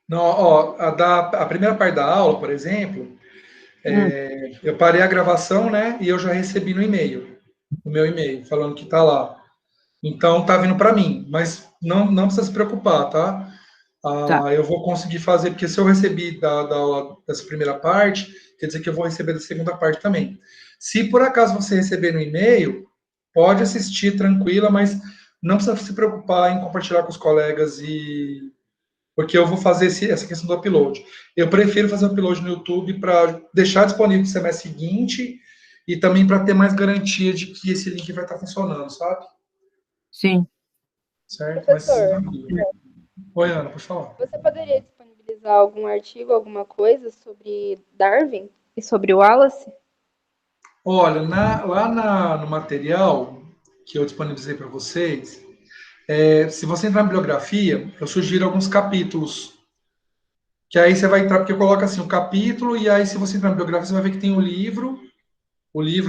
Não, ó, a primeira parte da aula, por exemplo, eu parei a gravação, né? E eu já recebi no e-mail, no meu e-mail, falando que tá lá. Então tá vindo para mim, mas não precisa se preocupar, tá? Tá. Eu vou conseguir fazer, porque se eu recebi da aula dessa primeira parte, quer dizer que eu vou receber da segunda parte também. Se por acaso você receber no e-mail, pode assistir tranquila, mas não precisa se preocupar em compartilhar com os colegas porque eu vou fazer essa questão do upload. Eu prefiro fazer o upload no YouTube para deixar disponível no semestre seguinte e também para ter mais garantia de que esse link vai estar funcionando, sabe? Sim. Certo? Mas Professor, oi, Ana, pode falar. você poderia disponibilizar algum artigo, alguma coisa sobre Darwin e sobre o Wallace? Olha, no material que eu disponibilizei para vocês, se você entrar na bibliografia, eu sugiro alguns capítulos. Que aí você vai entrar, porque eu coloco assim, o capítulo, e aí se você entrar na bibliografia, você vai ver que tem o livro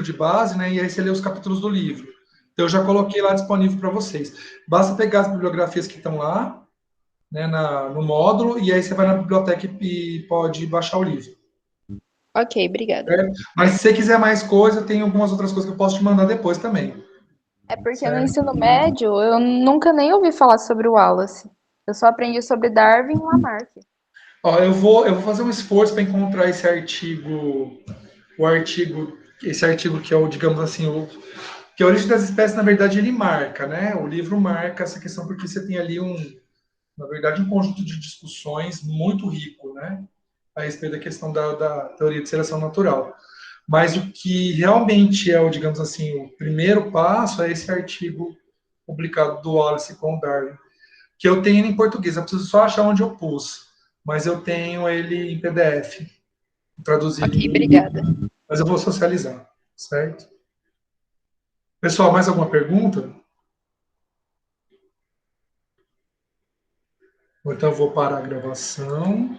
de base, né? E aí você lê os capítulos do livro. Então eu já coloquei lá disponível para vocês. Basta pegar as bibliografias que estão lá, né, no módulo, e aí você vai na biblioteca e pode baixar o livro. Ok, obrigada. Certo? Mas se você quiser mais coisa, tem algumas outras coisas que eu posso te mandar depois também. É porque no Certo? ensino médio eu nunca nem ouvi falar sobre o Wallace. Eu só aprendi sobre Darwin e Lamarck. Ó, eu vou fazer um esforço para encontrar esse artigo que é o, digamos assim, que a origem das espécies, na verdade, ele marca, né? O livro marca essa questão porque você tem ali na verdade, um conjunto de discussões muito rico, né? A respeito da questão da teoria de seleção natural. Mas o que realmente é, digamos assim, o primeiro passo é esse artigo publicado do Wallace com Darwin, que eu tenho em português. Eu preciso só achar onde eu pus, mas eu tenho ele em PDF, traduzido Ok, em. obrigada. Mas eu vou socializar, certo? Pessoal, mais alguma pergunta? Ou então eu vou parar a gravação.